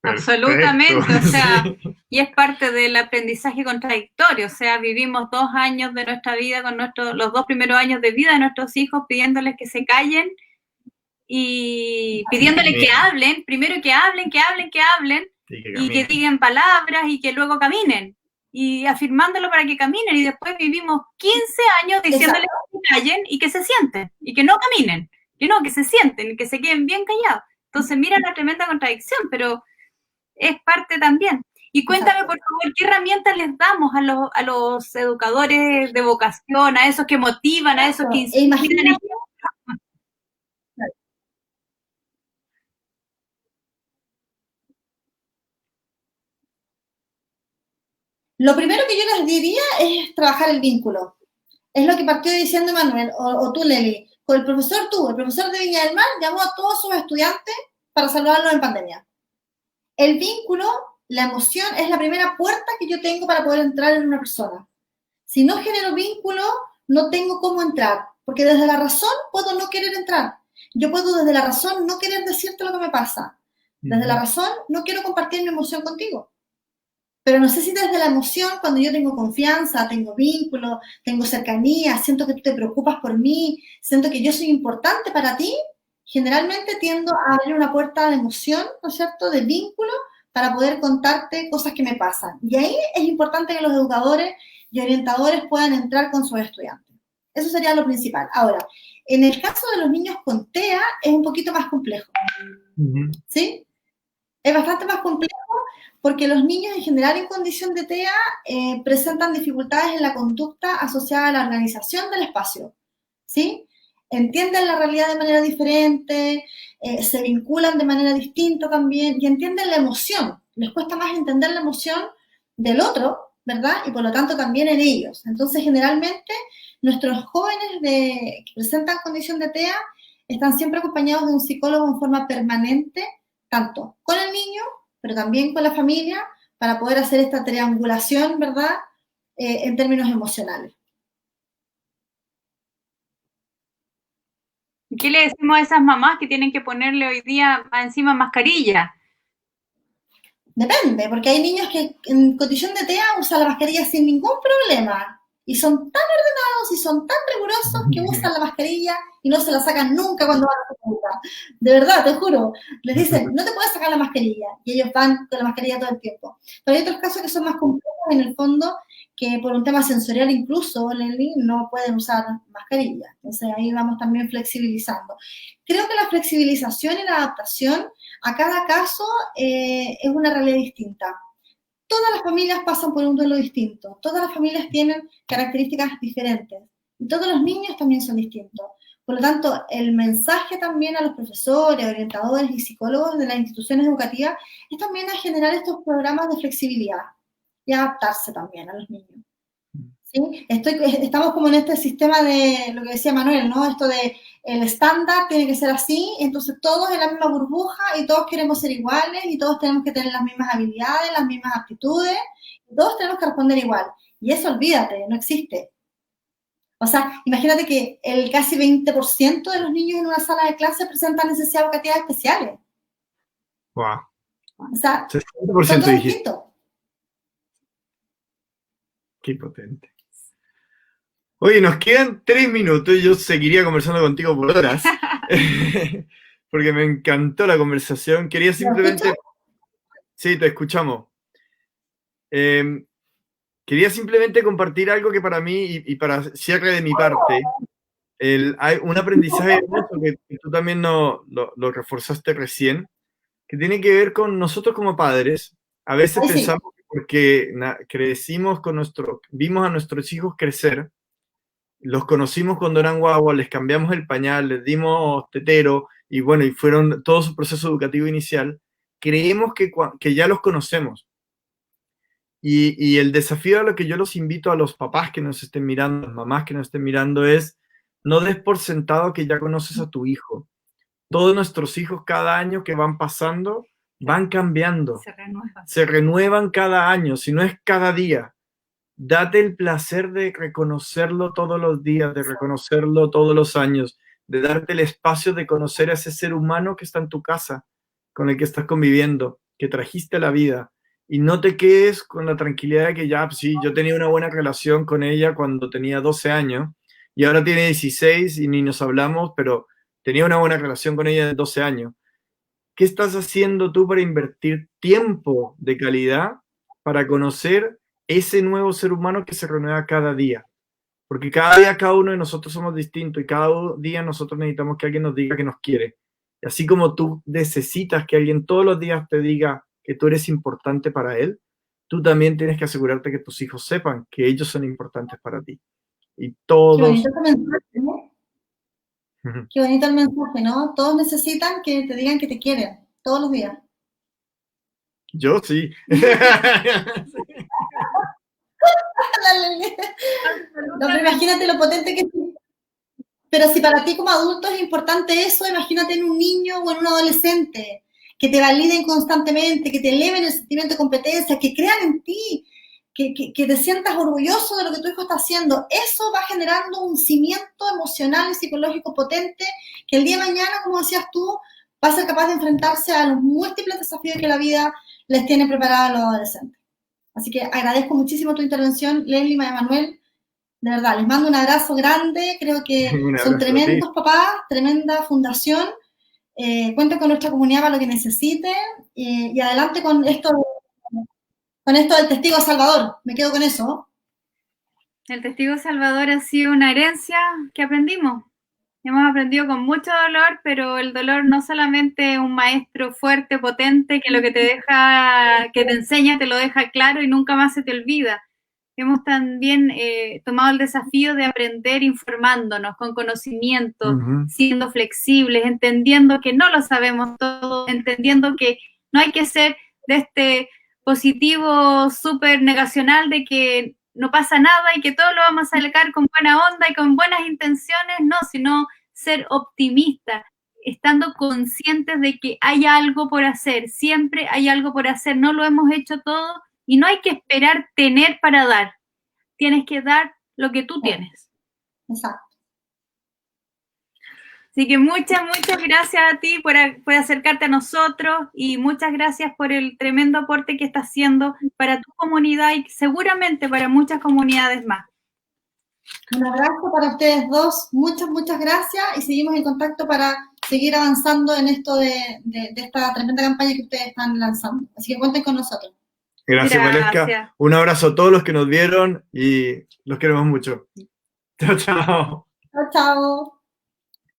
Speaker 2: Absolutamente,
Speaker 1: Perfecto.
Speaker 2: o sea, y es parte del aprendizaje contradictorio, o sea, vivimos 2 años de nuestra vida con los 2 primeros años de vida de nuestros hijos pidiéndoles que se callen y pidiéndoles que hablen, primero que hablen y que digan palabras y que luego caminen y afirmándolo para que caminen y después vivimos 15 años diciéndoles que se callen y que se sienten y que no caminen, que se sienten y que se queden bien callados. Entonces mira la tremenda contradicción, pero es parte también. Y cuéntame, por favor, ¿qué herramientas les damos a los educadores de vocación, a esos que motivan, a esos que inspiran?
Speaker 3: Lo primero que yo les diría es trabajar el vínculo. Es lo que partió diciendo Manuel, o tú, Leli. Con el profesor de Viña del Mar llamó a todos sus estudiantes para saludarlos en pandemia. El vínculo, la emoción, es la primera puerta que yo tengo para poder entrar en una persona. Si no genero vínculo, no tengo cómo entrar, porque desde la razón puedo no querer entrar. Yo puedo desde la razón no querer decirte lo que me pasa. Desde la razón no quiero compartir mi emoción contigo. Pero no sé si desde la emoción, cuando yo tengo confianza, tengo vínculo, tengo cercanía, siento que tú te preocupas por mí, siento que yo soy importante para ti, generalmente tiendo a abrir una puerta de emoción, ¿no es cierto?, de vínculo para poder contarte cosas que me pasan. Y ahí es importante que los educadores y orientadores puedan entrar con sus estudiantes. Eso sería lo principal. Ahora, en el caso de los niños con TEA es un poquito más complejo. ¿Sí? Es bastante más complejo porque los niños en general en condición de TEA presentan dificultades en la conducta asociada a la organización del espacio, ¿sí? Entienden la realidad de manera diferente, se vinculan de manera distinta también y entienden la emoción. Les cuesta más entender la emoción del otro, ¿verdad? Y por lo tanto también en ellos. Entonces, generalmente, nuestros jóvenes que presentan condición de TEA están siempre acompañados de un psicólogo en forma permanente, tanto con el niño, pero también con la familia, para poder hacer esta triangulación, ¿verdad?, en términos emocionales.
Speaker 2: ¿Qué le decimos a esas mamás que tienen que ponerle hoy día encima mascarilla?
Speaker 3: Depende, porque hay niños que en condición de TEA usan la mascarilla sin ningún problema y son tan ordenados y son tan rigurosos que usan la mascarilla y no se la sacan nunca cuando van a la consulta. De verdad, te juro. Les dicen, no te puedes sacar la mascarilla y ellos van con la mascarilla todo el tiempo. Pero hay otros casos que son más complejos en el fondo, que por un tema sensorial incluso, Leslie, no pueden usar mascarilla. Entonces ahí vamos también flexibilizando. Creo que la flexibilización y la adaptación a cada caso es una realidad distinta. Todas las familias pasan por un duelo distinto, todas las familias tienen características diferentes y todos los niños también son distintos. Por lo tanto, el mensaje también a los profesores, orientadores y psicólogos de las instituciones educativas es también a generar estos programas de flexibilidad y adaptarse también a los niños. ¿Sí? Estamos como en este sistema de lo que decía Manuel, ¿no? Esto de el estándar tiene que ser así, entonces todos en la misma burbuja y todos queremos ser iguales y todos tenemos que tener las mismas habilidades, las mismas aptitudes, y todos tenemos que responder igual. Y eso, olvídate, no existe. O sea, imagínate que el casi 20% de los niños en una sala de clase presentan necesidades educativas especiales.
Speaker 1: Wow.
Speaker 3: O sea,
Speaker 1: 60%
Speaker 3: son todos
Speaker 1: dijiste.
Speaker 3: distintos.
Speaker 1: Qué potente. Oye, nos quedan 3 minutos y yo seguiría conversando contigo por horas. Porque me encantó la conversación. Quería simplemente... Sí, te escuchamos. Quería simplemente compartir algo que para mí, y para cierre de mi parte, hay un aprendizaje hermoso que tú también lo reforzaste recién, que tiene que ver con nosotros como padres. A veces pensamos que porque crecimos con vimos a nuestros hijos crecer, los conocimos cuando eran guaguas, les cambiamos el pañal, les dimos tetero, y bueno, y fueron todo su proceso educativo inicial, creemos que ya los conocemos. Y el desafío a lo que yo los invito a los papás que nos estén mirando, las mamás que nos estén mirando, es no des por sentado que ya conoces a tu hijo. Todos nuestros hijos cada año que van pasando van cambiando. Se renuevan cada año, si no es cada día. Date el placer de reconocerlo todos los días, de reconocerlo todos los años, de darte el espacio de conocer a ese ser humano que está en tu casa, con el que estás conviviendo, que trajiste a la vida. Y no te quedes con la tranquilidad de que ya, sí, yo tenía una buena relación con ella cuando tenía 12 años y ahora tiene 16 y ni nos hablamos, pero tenía una buena relación con ella de 12 años. ¿Qué estás haciendo tú para invertir tiempo de calidad para conocer ese nuevo ser humano que se renueva cada día? Porque cada día cada uno de nosotros somos distintos y cada día nosotros necesitamos que alguien nos diga que nos quiere. Y así como tú necesitas que alguien todos los días te diga que tú eres importante para él, tú también tienes que asegurarte que tus hijos sepan que ellos son importantes para ti. Y todos...
Speaker 3: Qué bonito el mensaje, ¿no? Qué bonito el mensaje, ¿no? Todos necesitan que te digan que te quieren, todos los días.
Speaker 1: Yo sí.
Speaker 3: No, pero imagínate lo potente que es. Pero si para ti como adulto es importante eso, imagínate en un niño o en un adolescente, que te validen constantemente, que te eleven el sentimiento de competencia, que crean en ti, que te sientas orgulloso de lo que tu hijo está haciendo. Eso va generando un cimiento emocional y psicológico potente que el día de mañana, como decías tú, va a ser capaz de enfrentarse a los múltiples desafíos que la vida les tiene preparados a los adolescentes. Así que agradezco muchísimo tu intervención, Leslie y Manuel. De verdad, les mando un abrazo grande. Creo que son tremendos papás, tremenda fundación. Cuenten con nuestra comunidad para lo que necesiten. Y adelante con esto del Testigo Salvador. Me quedo con eso.
Speaker 2: El Testigo Salvador ha sido una herencia que aprendimos. Hemos aprendido con mucho dolor, pero el dolor no solamente es un maestro fuerte, potente, que lo que te deja, que te enseña, te lo deja claro y nunca más se te olvida. Hemos también tomado el desafío de aprender informándonos, con conocimiento, siendo flexibles, entendiendo que no lo sabemos todo, entendiendo que no hay que ser de este positivo súper negacional de que no pasa nada y que todo lo vamos a sacar con buena onda y con buenas intenciones, no, sino ser optimistas, estando conscientes de que hay algo por hacer, siempre hay algo por hacer, no lo hemos hecho todo y no hay que esperar tener para dar, tienes que dar lo que tú tienes.
Speaker 3: Exacto.
Speaker 2: Así que muchas gracias a ti por acercarte a nosotros y muchas gracias por el tremendo aporte que estás haciendo para tu comunidad y seguramente para muchas comunidades más.
Speaker 3: Un abrazo para ustedes dos, muchas gracias y seguimos en contacto para seguir avanzando en esto de esta tremenda campaña que ustedes están lanzando. Así que cuenten con nosotros.
Speaker 1: Gracias, Valesca. Un abrazo a todos los que nos vieron y los queremos mucho. Chao, chao.
Speaker 3: Chao, chao.